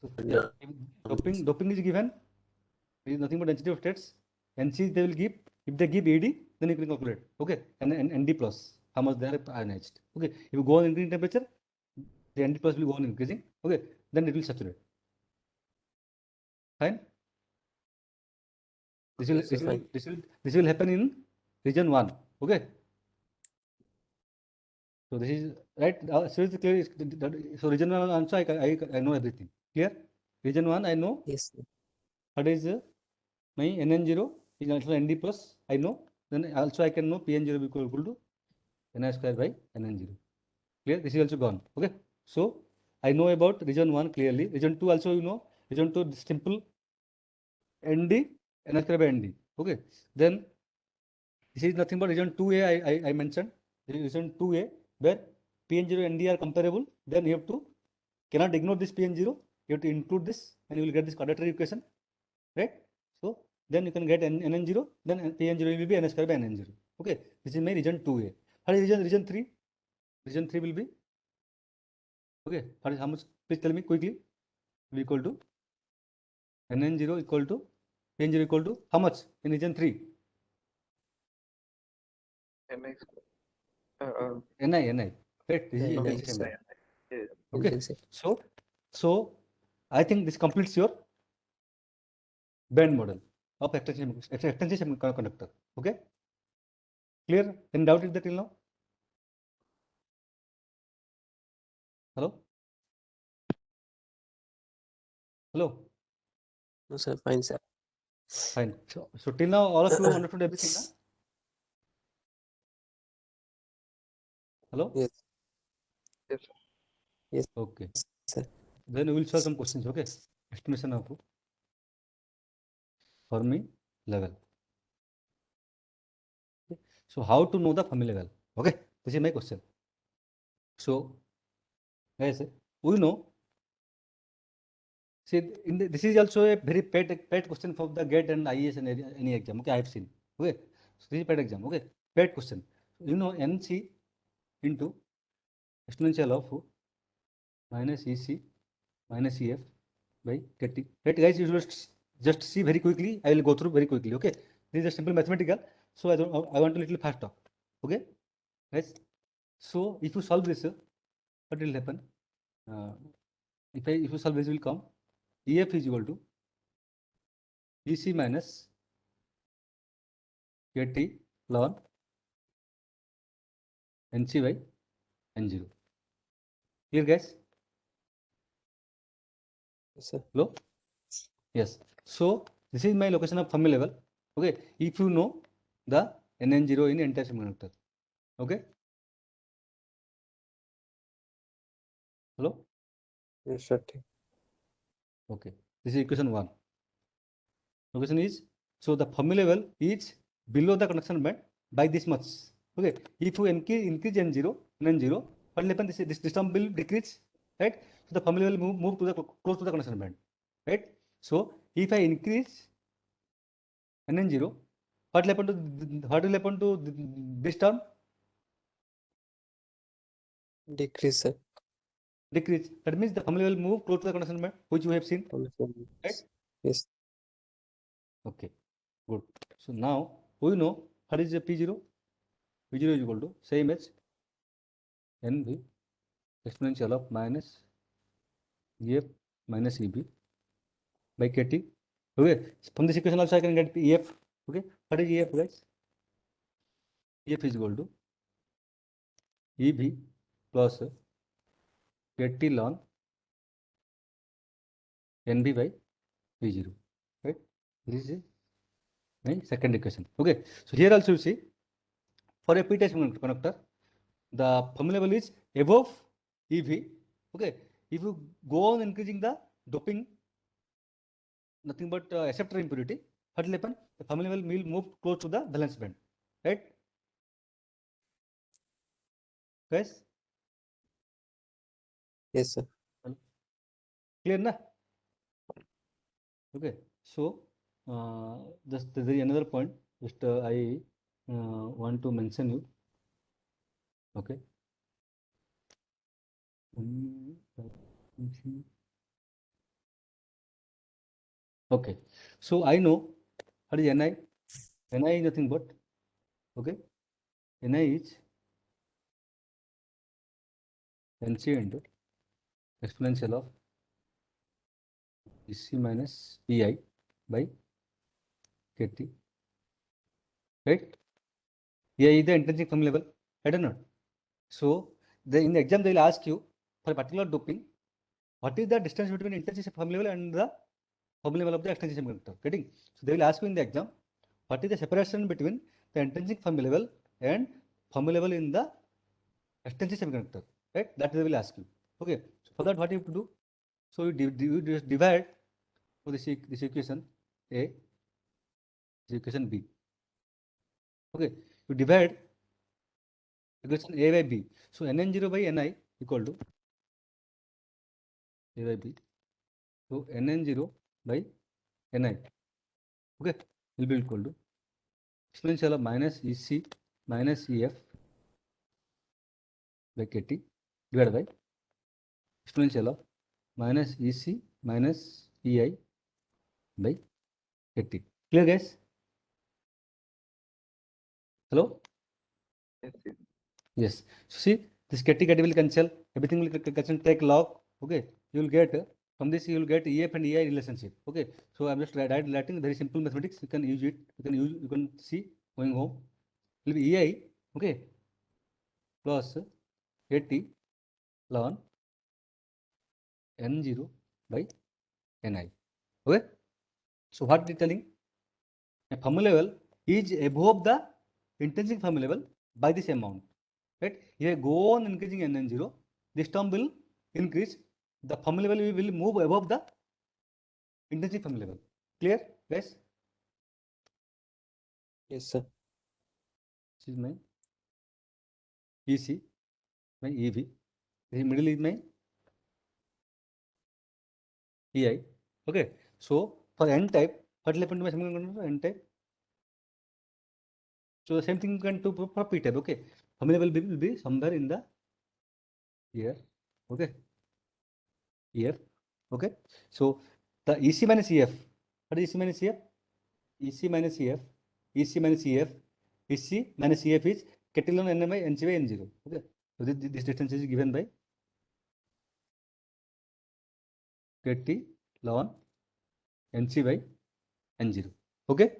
Speaker 1: So, yeah, doping is given. It is nothing but density of states. NC they will give. If they give AD, then you can calculate. Okay, and ND plus how much they are ionized. Okay, if you go on increasing temperature, the ND plus will go on increasing. Okay, then it will saturate. Fine. This will happen in region 1. Okay. So this is right. So it's clear. So region 1 also I know everything. Clear? Region 1 I know.
Speaker 3: Yes, sir.
Speaker 1: What is my NN0 is also ND plus I know. Then also I can know PN0 equal to Ni square by NN0. Clear? This is also gone. Okay. So I know about region 1 clearly. Region 2 also you know. Region 2 simple ND Ni square by ND. Okay. Then this is nothing but region 2A I mentioned. Region 2A where PN0 and ND are comparable. Then you have to cannot ignore this PN0. You have to include this and you will get this quadratic equation. Right? So then you can get NN0. Then PN0 will be N square by NN0. Okay. This is my region 2A. What is region 3? Region 3 will be okay. What is how much? Please tell me quickly. Will equal to NN0 equal to PN0 equal to how much in region 3?
Speaker 2: MX.
Speaker 1: Ni. Right? This is
Speaker 3: Ni,
Speaker 1: intensity
Speaker 3: yes.
Speaker 1: angle.
Speaker 2: Yeah.
Speaker 1: Okay.
Speaker 3: Intensity.
Speaker 1: So I think this completes your band model of extension semiconductor. Okay. Clear? Any doubt is there till now? Hello? Hello?
Speaker 3: No, sir. Fine, sir.
Speaker 1: Fine. So till now all of you understood everything, huh? Hello?
Speaker 3: Yes.
Speaker 2: Yes.
Speaker 3: Yes,
Speaker 1: Okay.
Speaker 3: sir.
Speaker 1: Then we will solve some questions. Okay. Estimation of Fermi level. Okay. So how to know the Fermi level? Okay. This is my question. So guys, we know. See, this is also a very pet question for the GATE and IES and any exam. Okay, I have seen. Okay, so this is pet exam. Okay, pet question. You know NC into exponential of minus EC minus EF by KT. Right, guys, you should just see very quickly. I will go through very quickly. Okay, this is a simple mathematical. So I want a little fast talk. Okay, guys. So if you solve this, what will happen? If you solve this, will come EF is equal to EC minus KT ln NC by N0. Here guys?
Speaker 3: Yes, sir.
Speaker 1: Hello? Yes. So this is my location of Fermi level. Okay. If you know the NN0 in entire semiconductor. Okay. Hello?
Speaker 3: Yes, sir.
Speaker 1: Okay. This is equation 1. Equation is, so the Fermi level is below the conduction band by this much. Okay. If you increase N0, what will happen? This term will decrease, right? So the Fermi level move to the close to the conduction band, right? So if I increase NN0, what will happen to this term?
Speaker 3: Decrease, sir.
Speaker 1: Decrease. That means the Fermi level move close to the conduction band, which you have seen, right?
Speaker 3: Yes.
Speaker 1: Okay, good. So now we know what is the P0? P0 is equal to same as NV exponential of minus EF minus EB by KT. Okay, from this equation also I can get EF. Okay, what is EF, guys? EF is equal to EB plus KT ln NB by P0, right? This is my second equation. Okay, so here also you see for a p-type semiconductor, the Fermi level is above EV. Okay, if you go on increasing the doping, nothing but acceptor impurity, what will happen? The Fermi level will move close to the valence band, right? guys?
Speaker 3: Yes, sir.
Speaker 1: Clear na? Okay. So just there is another point just I want to mention you. Okay. Okay. So I know what is Ni. Ni is nothing but, okay, Ni is Nc into exponential of Ec minus Ei by Kt, right? Ei is the intrinsic Fermi level, right or not? So in the exam they will ask you for a particular doping, what is the distance between intrinsic Fermi level and the Fermi level of the extrinsic semiconductor? Getting? So they will ask you in the exam, what is the separation between the intrinsic Fermi level and Fermi level in the extrinsic semiconductor, right? That they will ask you. Okay. So for that, what you have to do? So you just divide for this equation A, this equation B. Okay. You divide equation A by B. So Nn0 by Ni equal to A by B. So Nn0 by Ni, okay, will be equal to exponential of minus Ec minus Ef by Kt divided by exponential of minus Ec minus Ei by Kt. Clear, guys? Hello?
Speaker 2: Yes, yes.
Speaker 1: Yes. So see, this Kt will cancel, everything will cancel, take log. Okay, you will get from this you will get Ef and Ei relationship. Okay, so I'm just writing very simple mathematics. You can use it. You can see going home. It will be Ei, okay, plus Kt ln N0 by Ni. Okay. So what it is telling? A Fermi level is above the intrinsic Fermi level by this amount. Right? If I go on increasing Nn0, this term will increase. The Fermi level will move above the intrinsic Fermi level. Clear, guys?
Speaker 3: Yes, sir.
Speaker 1: This is my EC, my EV. This middle is my EI. Okay. So for N type, what will happen to my semiconductor? N type. So the same thing you can do for P type. Okay. Fermi level will be somewhere in the here. Okay. EF. Okay. So the EC minus EF. What is EC minus EF? EC minus EF. EC minus EF. EC minus EF is Ketilon N by Nc by N0. Okay. So this distance is given by Kt ln Nc by N0. Okay.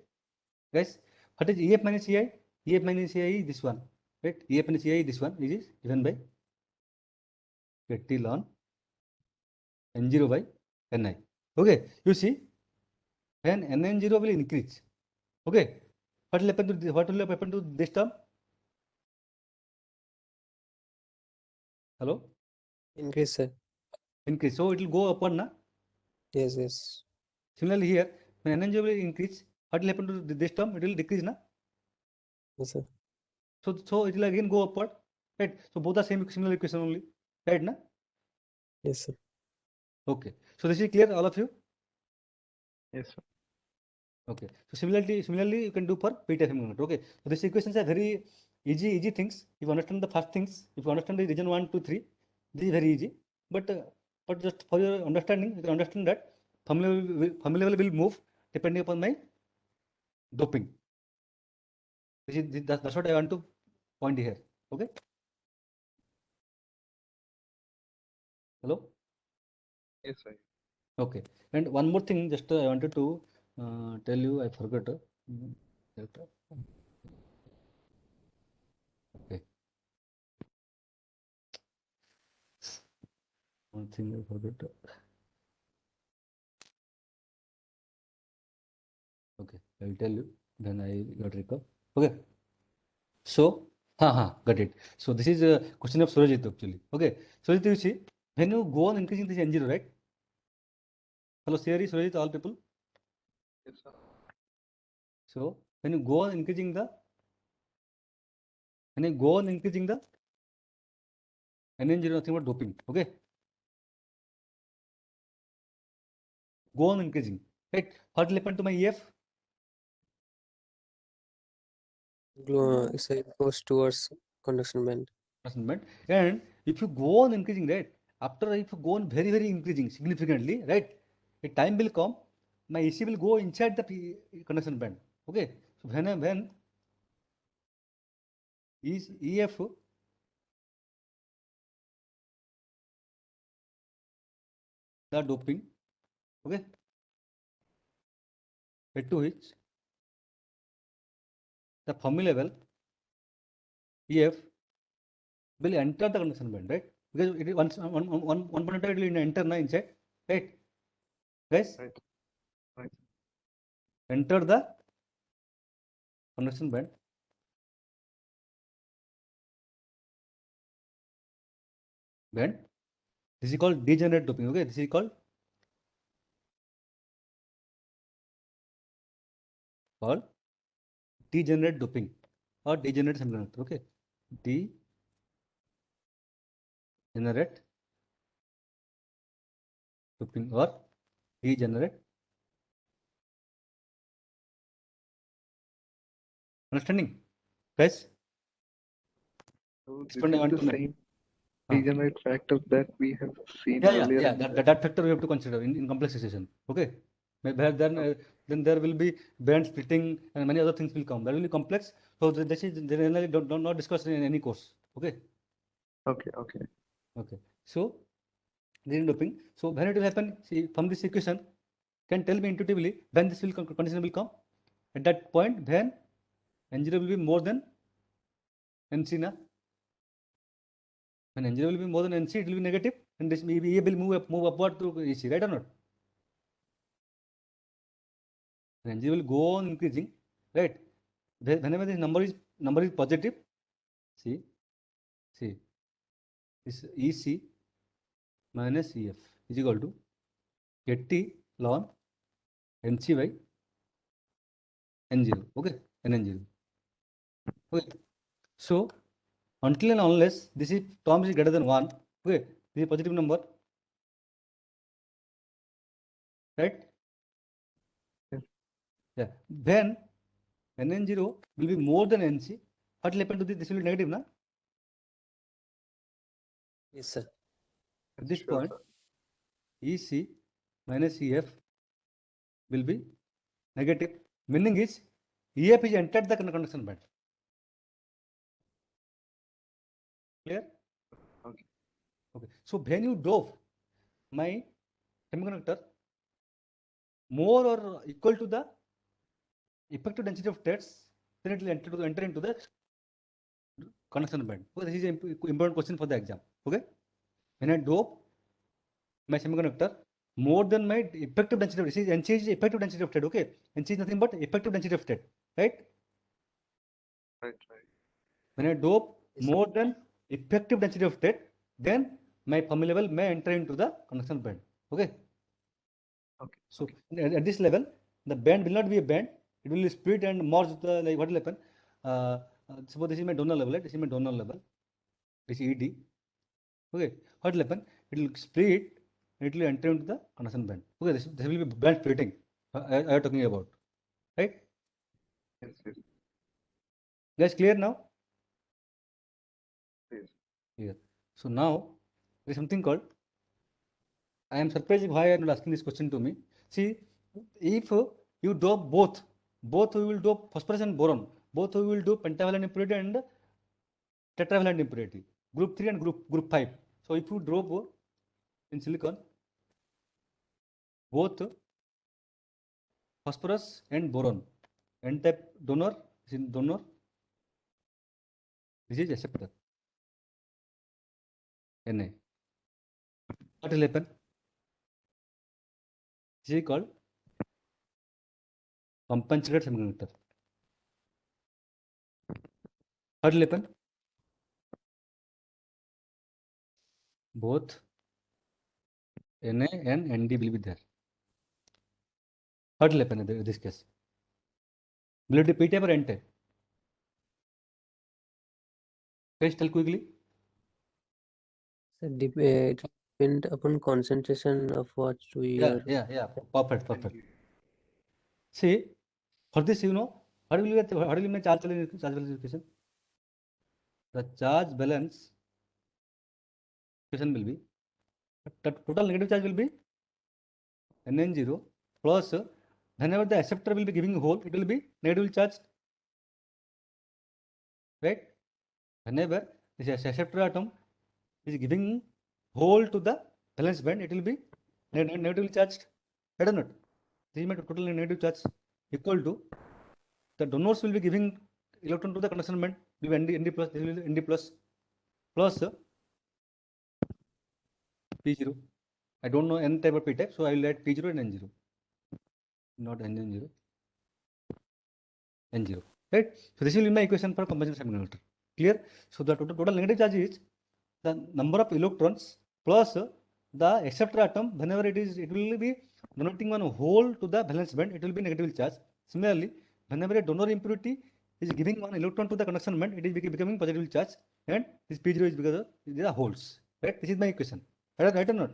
Speaker 1: Guys, what is EF minus EI? EF minus EI is this one. Right? EF minus EI is this one. It is given by Kt ln N0 by Ni. Okay. You see, when Nn0 will increase. Okay. What will happen to this term? Hello?
Speaker 3: Increase, sir.
Speaker 1: Increase. So it will go upward, na?
Speaker 3: Yes, yes.
Speaker 1: Similarly here, when Nn0 will increase, what will happen to this term? It will decrease, na?
Speaker 3: Yes, sir.
Speaker 1: So it will again go upward, right? So both are similar equation only, right, na?
Speaker 3: Yes, sir.
Speaker 1: Okay. So this is clear, all of you?
Speaker 2: Yes, sir.
Speaker 1: Okay. So similarly, you can do for P-type semiconductor. Okay. So these equations are very easy things. If you understand the first things, if you understand the region 1, 2, 3, this is very easy. But just for your understanding, you can understand that Fermi level will move depending upon my doping. That's what I want to point here. Okay. Hello.
Speaker 2: Yes, sir.
Speaker 1: Okay. And one more thing, just I wanted to tell you, I forgot. Okay. One thing I forgot. Okay, I will tell you. Then I got recall. Okay. So, got it. So this is a question of Surajit actually. Okay. Surajit, you see, when you go on increasing this N0, right? Hello, Siri, Surajit, all people.
Speaker 2: Yes, sir.
Speaker 1: So when you go on increasing the NN0 nothing but doping. Okay. Go on increasing. Right. What will happen to my EF?
Speaker 3: So it goes towards conduction band.
Speaker 1: And if you go on increasing, right, after if you go on very increasing significantly, right, a time will come, my EC will go inside the conduction band. Okay. So when is EF the doping, okay, at to which the Fermi level EF will enter the conduction band, right? Because it is one point of time it will enter na inside, right? Guys,
Speaker 2: Right.
Speaker 1: enter the conduction band. This is called degenerate doping. Okay, this is called degenerate doping or degenerate semiconductor. Okay, degenerate doping or degenerate. Understanding, guys?
Speaker 2: So this
Speaker 1: Explain
Speaker 2: is
Speaker 1: one
Speaker 2: the
Speaker 1: to me.
Speaker 2: same degenerate factor that we have seen
Speaker 1: Yeah.
Speaker 2: earlier. In
Speaker 1: That factor we have to consider in complex situation. Okay, then there will be band splitting and many other things will come. That will be complex. So this is generally don't not discussed in any course. Okay.
Speaker 2: Okay.
Speaker 1: Okay. So degenerate doping. So when it will happen? See, from this equation, can tell me intuitively when this will condition will come. At that point, when N0 will be more than NC na. When N0 will be more than NC, it will be negative, and this EA will move upward to EC, right or not? When N0 will go on increasing, right? Whenever this number is positive, see, this EC minus EF is equal to 80 ln NC by N0. Okay, NN0. Okay, so until and unless this is term is greater than 1, okay, this is a positive number, right? Yeah. When NN0 will be more than NC, what will happen to this? This will be negative, na?
Speaker 3: Yes, sir.
Speaker 1: At this
Speaker 2: Sure,
Speaker 1: point,
Speaker 2: sir.
Speaker 1: EC minus EF will be negative, meaning is EF is entered the conduction band. Clear?
Speaker 2: Okay.
Speaker 1: So when you dope my semiconductor more or equal to the effective density of states, then it will enter into the conduction band. Okay, this is an important question for the exam. Okay, when I dope my semiconductor more than my effective density of state, NC is effective density of state. Okay, NC is nothing but effective density of state, right?
Speaker 2: Right.
Speaker 1: When I dope
Speaker 3: Yes,
Speaker 1: more than effective density of state, then my Fermi level may enter into the conduction band. Okay.
Speaker 2: Okay.
Speaker 1: So at this level, the band will not be a band. It will split and merge the, like, what will happen? Suppose this is my donor level, right? This is my donor level. This is ED. Okay. What will happen? It will split and it will enter into the conduction band. Okay. This will be band splitting. I am talking about, right?
Speaker 2: Yes.
Speaker 1: Guys, clear now?
Speaker 2: Yes.
Speaker 1: Clear. So now there is something called. I am surprised why you are not asking this question to me. See, if you do both you will do phosphorus and boron, both you will do pentavalent impurity and tetravalent impurity, group 3 and group 5. So if you drop in silicon both phosphorus and boron, n-type donor, this is acceptor, Na. What will happen? This is called compensated semiconductor. What will happen? Both Na and Nd will be there. What will happen in this case? Will it be p-type or n-type? Guys, tell quickly.
Speaker 3: So it depend upon concentration of what we are.
Speaker 1: Yeah. Perfect. See, for this, how do you make charge balance equation? The charge balance equation will be the total negative charge will be Nn0 plus whenever the acceptor will be giving hole, it will be negatively charged, right? Whenever this acceptor atom is giving hole to the valence band, it will be negatively charged. I don't know. This is my total negative charge equal to the donors will be giving electron to the conduction band, will be Nd plus, this will be Nd plus P0. I don't know N type or P type, so I will add P0 and N0, not N0, N0, right? So this will be my equation for compensation semiconductor. Clear? So the total negative charge is the number of electrons plus the acceptor atom. Whenever it will be donating one hole to the valence band, it will be negatively charged. Similarly, whenever a donor impurity is giving one electron to the conduction band, it is becoming positively charged, and this P0 is because of the holes. Right? This is my equation. Right or not?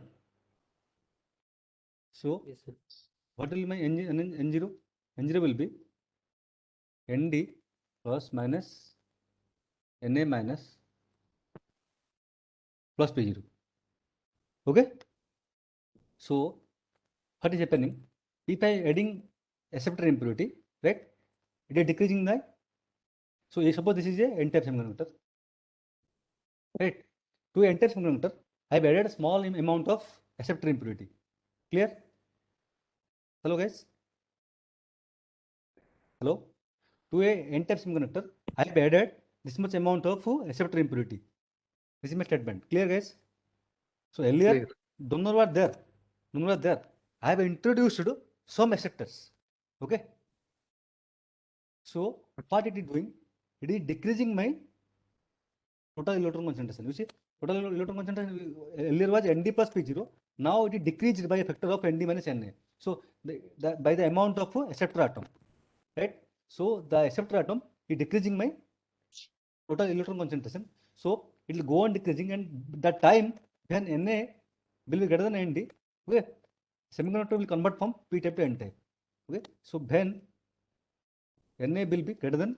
Speaker 1: So,
Speaker 3: Yes, sir.
Speaker 1: what will be my N0? N0 will be Nd plus minus Na minus plus P0. Okay? So, what is happening? If I adding acceptor impurity, right? It is decreasing the. So, suppose this is a N-type semiconductor, right? To N-type semiconductor, I have added a small amount of acceptor impurity. Clear? Hello, guys. Hello. To a N-type semiconductor, I have added this much amount of acceptor impurity. This is my statement. Clear, guys? So earlier,
Speaker 2: Clear.
Speaker 1: donor were there. I have introduced some acceptors. Okay. So what it is doing? It is decreasing my total electron concentration. You see, total electron concentration earlier was Nd plus P0. Now it is decreased by a factor of Nd minus Na. So by the amount of acceptor atom, right? So the acceptor atom is decreasing my total electron concentration. So it will go on decreasing, and the time when Na will be greater than Nd, okay, semiconductor will convert from P type to N type. Okay, so when Na will be greater than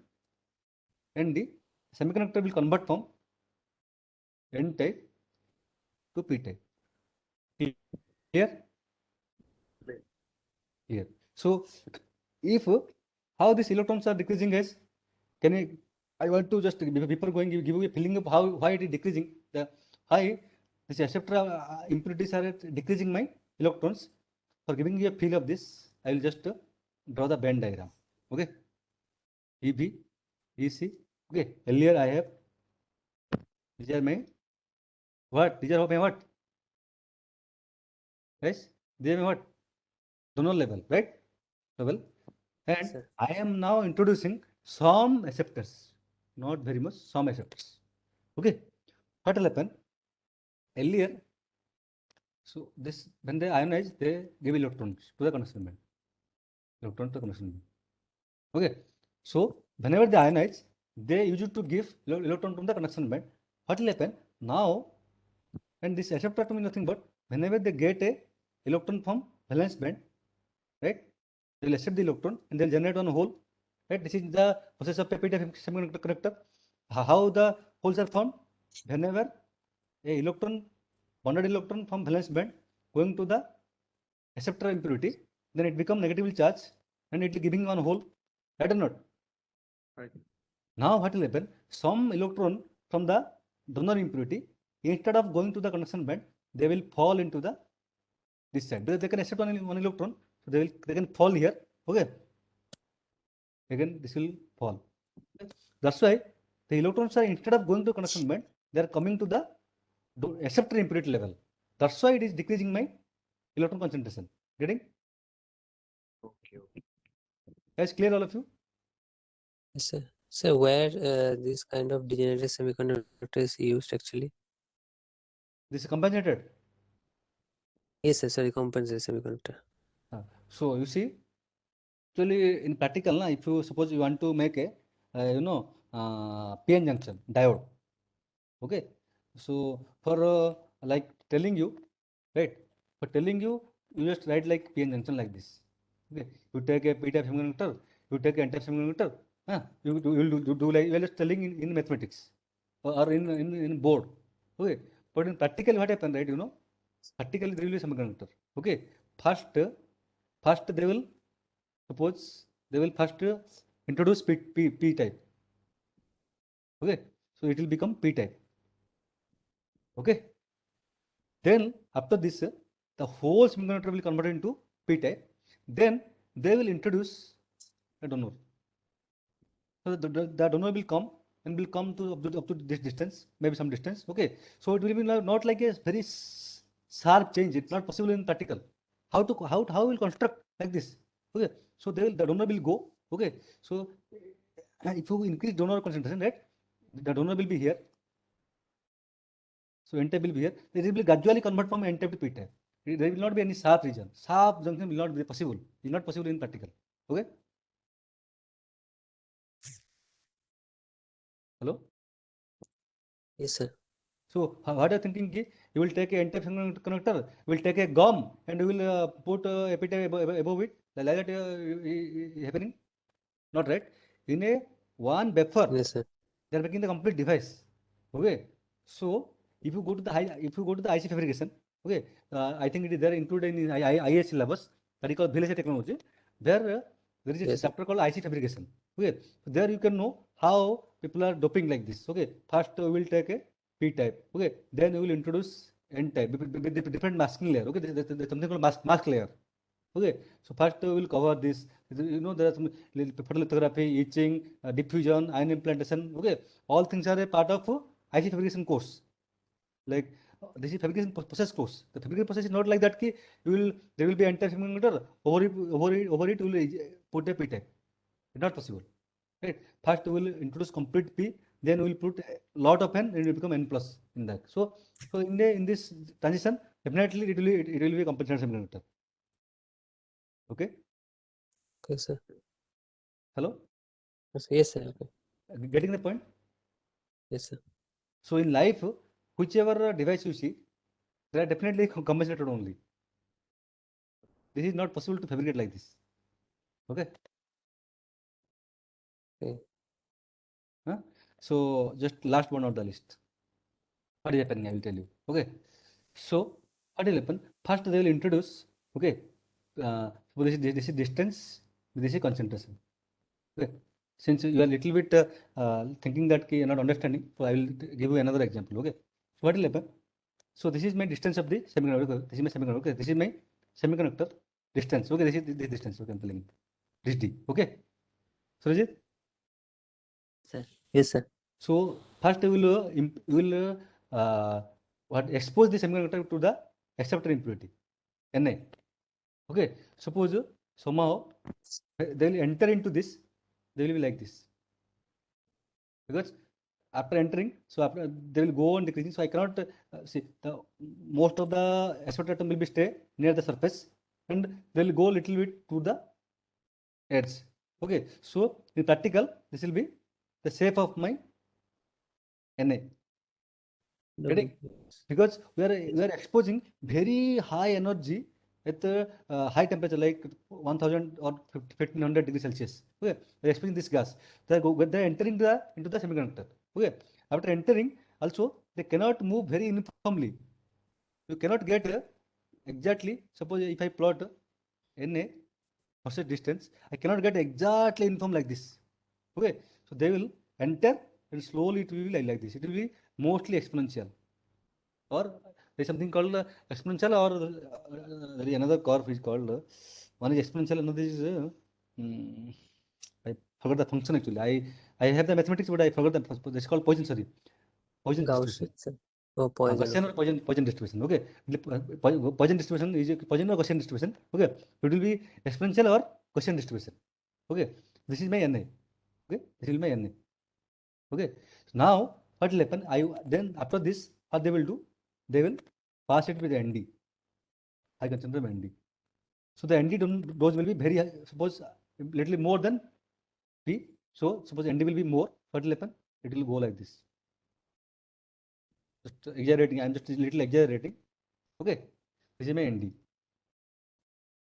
Speaker 1: Nd, semiconductor will convert from N type to P type. Here, here. So if how these electrons are decreasing, guys, I want to just before going give you a feeling of why it is decreasing. The high this acceptor impurities are decreasing my electrons. For giving you a feel of this, I will just draw the Venn diagram. Okay, EB, EC. Okay, earlier I have these are my what? These are my what? Yes, these are my what? Donor level, right? Level. And
Speaker 3: Sir.
Speaker 1: I am now introducing some acceptors, not very much, some acceptors. Okay, what will happen? Earlier, so this when they ionize, they give electrons to the conduction band. Electron to the conduction band. Okay, so whenever they ionize, they use it to give electron to the conduction band. What will happen now? And this acceptor atom is nothing but whenever they get a electron from valence band, right? They will accept the electron and they will generate one hole. Right? This is the process of peptide semiconductor connector. How the holes are formed? Whenever a electron, bonded electron from valence band going to the acceptor impurity, then it becomes negatively charged and it is giving one hole. Right or not?
Speaker 2: Right.
Speaker 1: Now what will happen? Some electron from the donor impurity, instead of going to the conduction band, they will fall into the this side. They can accept one electron, so they can fall here. Okay. Again, this will fall. That's why the electrons are instead of going to conduction band, they are coming to the acceptor impurity level. That's why it is decreasing my electron concentration. Getting?
Speaker 2: Okay.
Speaker 1: Guys, clear all of you?
Speaker 3: Yes, sir. So where this kind of degenerate semiconductor is used actually?
Speaker 1: This is compensated.
Speaker 3: Yes, sir. Sorry, compensated semiconductor.
Speaker 1: So you see, actually in practical, if you suppose you want to make a PN junction diode. Okay. So for like telling you, right? For telling you, you just write like PN junction like this. Okay, you take a P-type semiconductor, you take an N-type semiconductor, you do like you are just telling in mathematics or in board. Okay, but in practically what happen, right? You know, practically there will be semiconductor. Okay, first they will suppose they will first introduce P type. Okay, so it will become P type. Okay, then after this the whole semiconductor will convert into P type. Then they will introduce a donor. So the donor will come and will come up to this distance, maybe some distance. Okay, so it will be not like a very sharp change. It's not possible in practical. How will construct like this? Okay, so the donor will go. Okay, so if you increase donor concentration, right, the donor will be here. So N type will be here. It will gradually convert from N type to P type. There will not be any sharp region. Sharp junction will not be possible. It is not possible in practical. Okay. Hello.
Speaker 3: Yes, sir.
Speaker 1: So what are you thinking? You will take a N type connector. You will take a gum and you will put a P type above it. Like that happening. Not right. In a one wafer,
Speaker 3: Yes, sir.
Speaker 1: they are making the complete device. Okay. So if you go to the IC fabrication, okay, I think it is there included in IS syllabus. That is called VLSI technology. There is a
Speaker 3: Yes, sir.
Speaker 1: chapter called IC fabrication. Okay. So there you can know how people are doping like this. Okay. First we will take a P type. Okay. Then we will introduce N type with different masking layer. Okay. There's something called mask layer. Okay, so first we will cover this. You know, there are some photolithography, etching, diffusion, ion implantation. Okay, all things are a part of IC fabrication course. Like this is fabrication process course. The fabrication process is not like that. Ki there will be entire semiconductor over it. You will put a P type. It's not possible. Right. First we will introduce complete P. Then we will put a lot of N, and it will become N plus in that. So in this transition, definitely it will be a compensation semiconductor. Okay.
Speaker 3: Okay, sir.
Speaker 1: Hello.
Speaker 3: Yes, sir. Okay.
Speaker 1: Getting the point?
Speaker 3: Yes, sir.
Speaker 1: So in life, whichever device you see, they are definitely combinated only. This is not possible to fabricate like this. Okay.
Speaker 3: Okay.
Speaker 1: Huh? So just last one on the list. What is happening? I will tell you. Okay. So what will happen? First they will introduce. Okay. So this is distance. This is concentration. Okay. Since you are little bit thinking that you are not understanding, so I will give you another example. Okay. So what will happen? So this is my distance of the semiconductor. This is my semiconductor. Okay. This is my semiconductor distance. Okay. This is this distance. Okay. I'm telling you. This D. Okay. So is it?
Speaker 3: Sir. Yes, sir.
Speaker 1: So first we will what expose the semiconductor to the acceptor impurity Na. Okay. Suppose somehow they will enter into this. They will be like this because after entering, so after they will go on decreasing. So I cannot see the most of the acceptor atom will be stay near the surface and they will go little bit to the edge. Okay. So in practical, this will be the shape of my Na. Getting? Because we are exposing very high energy at high temperature like 1000 or 1500 degrees Celsius. Okay, we are exposing this gas. When they are entering into the semiconductor. Okay, after entering, also they cannot move very uniformly. You cannot get exactly. Suppose if I plot Na versus distance, I cannot get exactly uniform like this. Okay, so they will enter and slowly it will be like this. It will be mostly exponential. Or there's something called exponential, or there is another curve is called one is exponential, another is I forgot the function actually. I have the mathematics, but I forgot the. It's called Poisson. Sorry, Poisson distribution.
Speaker 3: Gaussian, sir. Oh, Poisson.
Speaker 1: Gaussian or Poisson distribution. Okay, Poisson distribution is Poisson or Gaussian distribution. Okay, it will be exponential or Gaussian distribution. Okay, this is my Na. Okay, this will be my Na. Okay, so now what will happen? Then after this, what they will do? They will pass it with ND. I consider them ND. So the ND dose will be very high. Suppose little more than P. So suppose ND will be more. What will happen? It will go like this. Just exaggerating. I'm just a little exaggerating. Okay, this is my ND.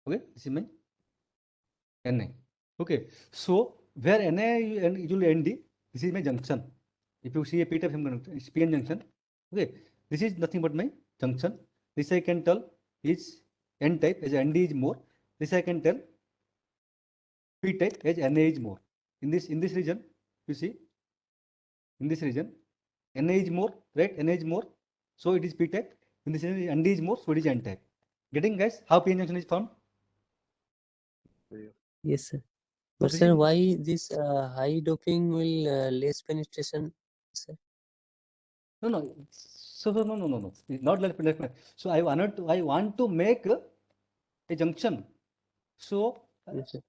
Speaker 1: Okay, this is my Na. Okay, so where Na and usually ND, this is my junction. If you see a P type semiconductor, it's PN junction. Okay, this is nothing but my junction. This I can tell is N type as ND is more. This I can tell P type as Na is more. In this region, you see, in this region, Na is more, right? Na is more, so it is P type. In this region, ND is more, so it is N type. Getting, guys, how PN junction is formed?
Speaker 3: Yes, sir.
Speaker 1: So
Speaker 3: But
Speaker 1: this
Speaker 3: sir,
Speaker 1: is
Speaker 3: why this high doping will less penetration, sir?
Speaker 1: no. So no. It's not like so I want to make a junction. So
Speaker 3: Yes, sir.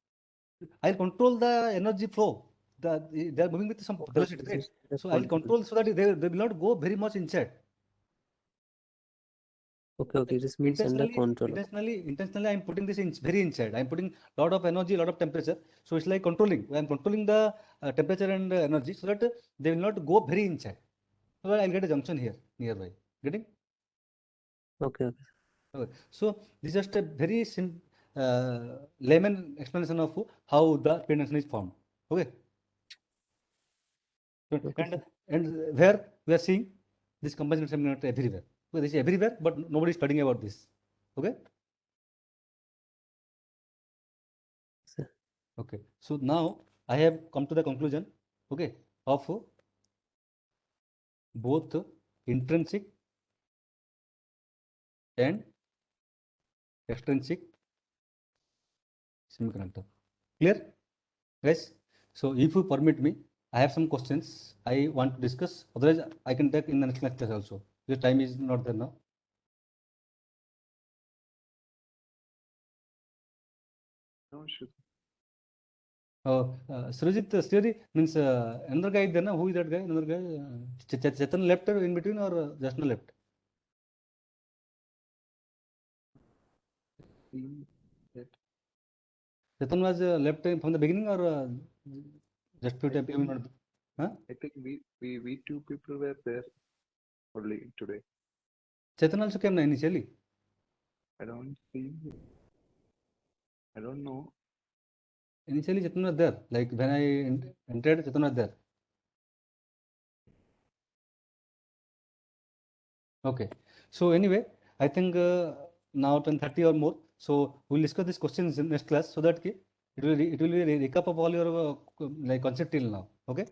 Speaker 1: I'll control the energy flow. They are moving with some
Speaker 3: Okay,
Speaker 1: velocity,
Speaker 3: this
Speaker 1: right?
Speaker 3: is the
Speaker 1: So I'll
Speaker 3: control.
Speaker 1: control so that they will not go very much inside.
Speaker 3: Okay, this means under control.
Speaker 1: Intentionally, I'm putting this in very inside. I'm putting lot of energy, lot of temperature. So it's like controlling. I'm controlling the temperature and energy so that they will not go very inside. So that I'll get a junction here nearby. Getting?
Speaker 3: Okay.
Speaker 1: Okay. So this is just a very layman explanation of how the PN junction is formed. Okay.
Speaker 3: Okay.
Speaker 1: And where we are seeing this combination semiconductor everywhere. So this is everywhere, but nobody is studying about this. Okay.
Speaker 3: Sir.
Speaker 1: Okay. So now I have come to the conclusion. Okay, of both intrinsic and extrinsic semiconductor. Clear, guys? So if you permit me, I have some questions I want to discuss. Otherwise, I can take in the next lecture also. The time is not there now.
Speaker 2: No, sure.
Speaker 1: Srijit, means another guy there, na? Who is that guy? Another guy? Chetan left or in between or just no left?
Speaker 2: That
Speaker 1: Chetan was left from the beginning or just few
Speaker 2: I
Speaker 1: time?
Speaker 2: think,
Speaker 1: Huh?
Speaker 2: I think we two people were there only today.
Speaker 1: Chetan also came initially.
Speaker 2: I don't see. I don't know.
Speaker 1: Initially, Chetan was there. Like when I entered, Chetan was there. Okay. So anyway, I think now 10:30 or more. So we'll discuss these questions in next class so that it will be a recap of all your like concept till now. Okay.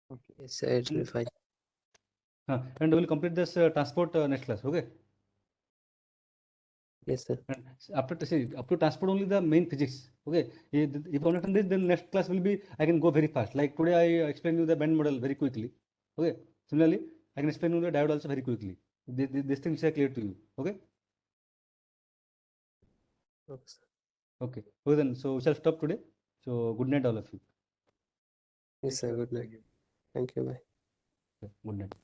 Speaker 2: Okay.
Speaker 3: Yes, sir, it will be fine.
Speaker 1: And we will complete this transport next class. Okay.
Speaker 3: Yes, sir.
Speaker 1: And after up to transport only the main physics. Okay. If I understand this, then next class will be I can go very fast. Like today I explained you the band model very quickly. Okay. Similarly, I can explain you the diode also very quickly. These things are clear to you. Okay.
Speaker 3: Okay, sir.
Speaker 1: Okay. Okay then. So we shall stop today. So good night, all of you.
Speaker 3: Yes, sir. Good night.
Speaker 2: Thank you.
Speaker 3: Thank you. Bye.
Speaker 1: Okay, good night.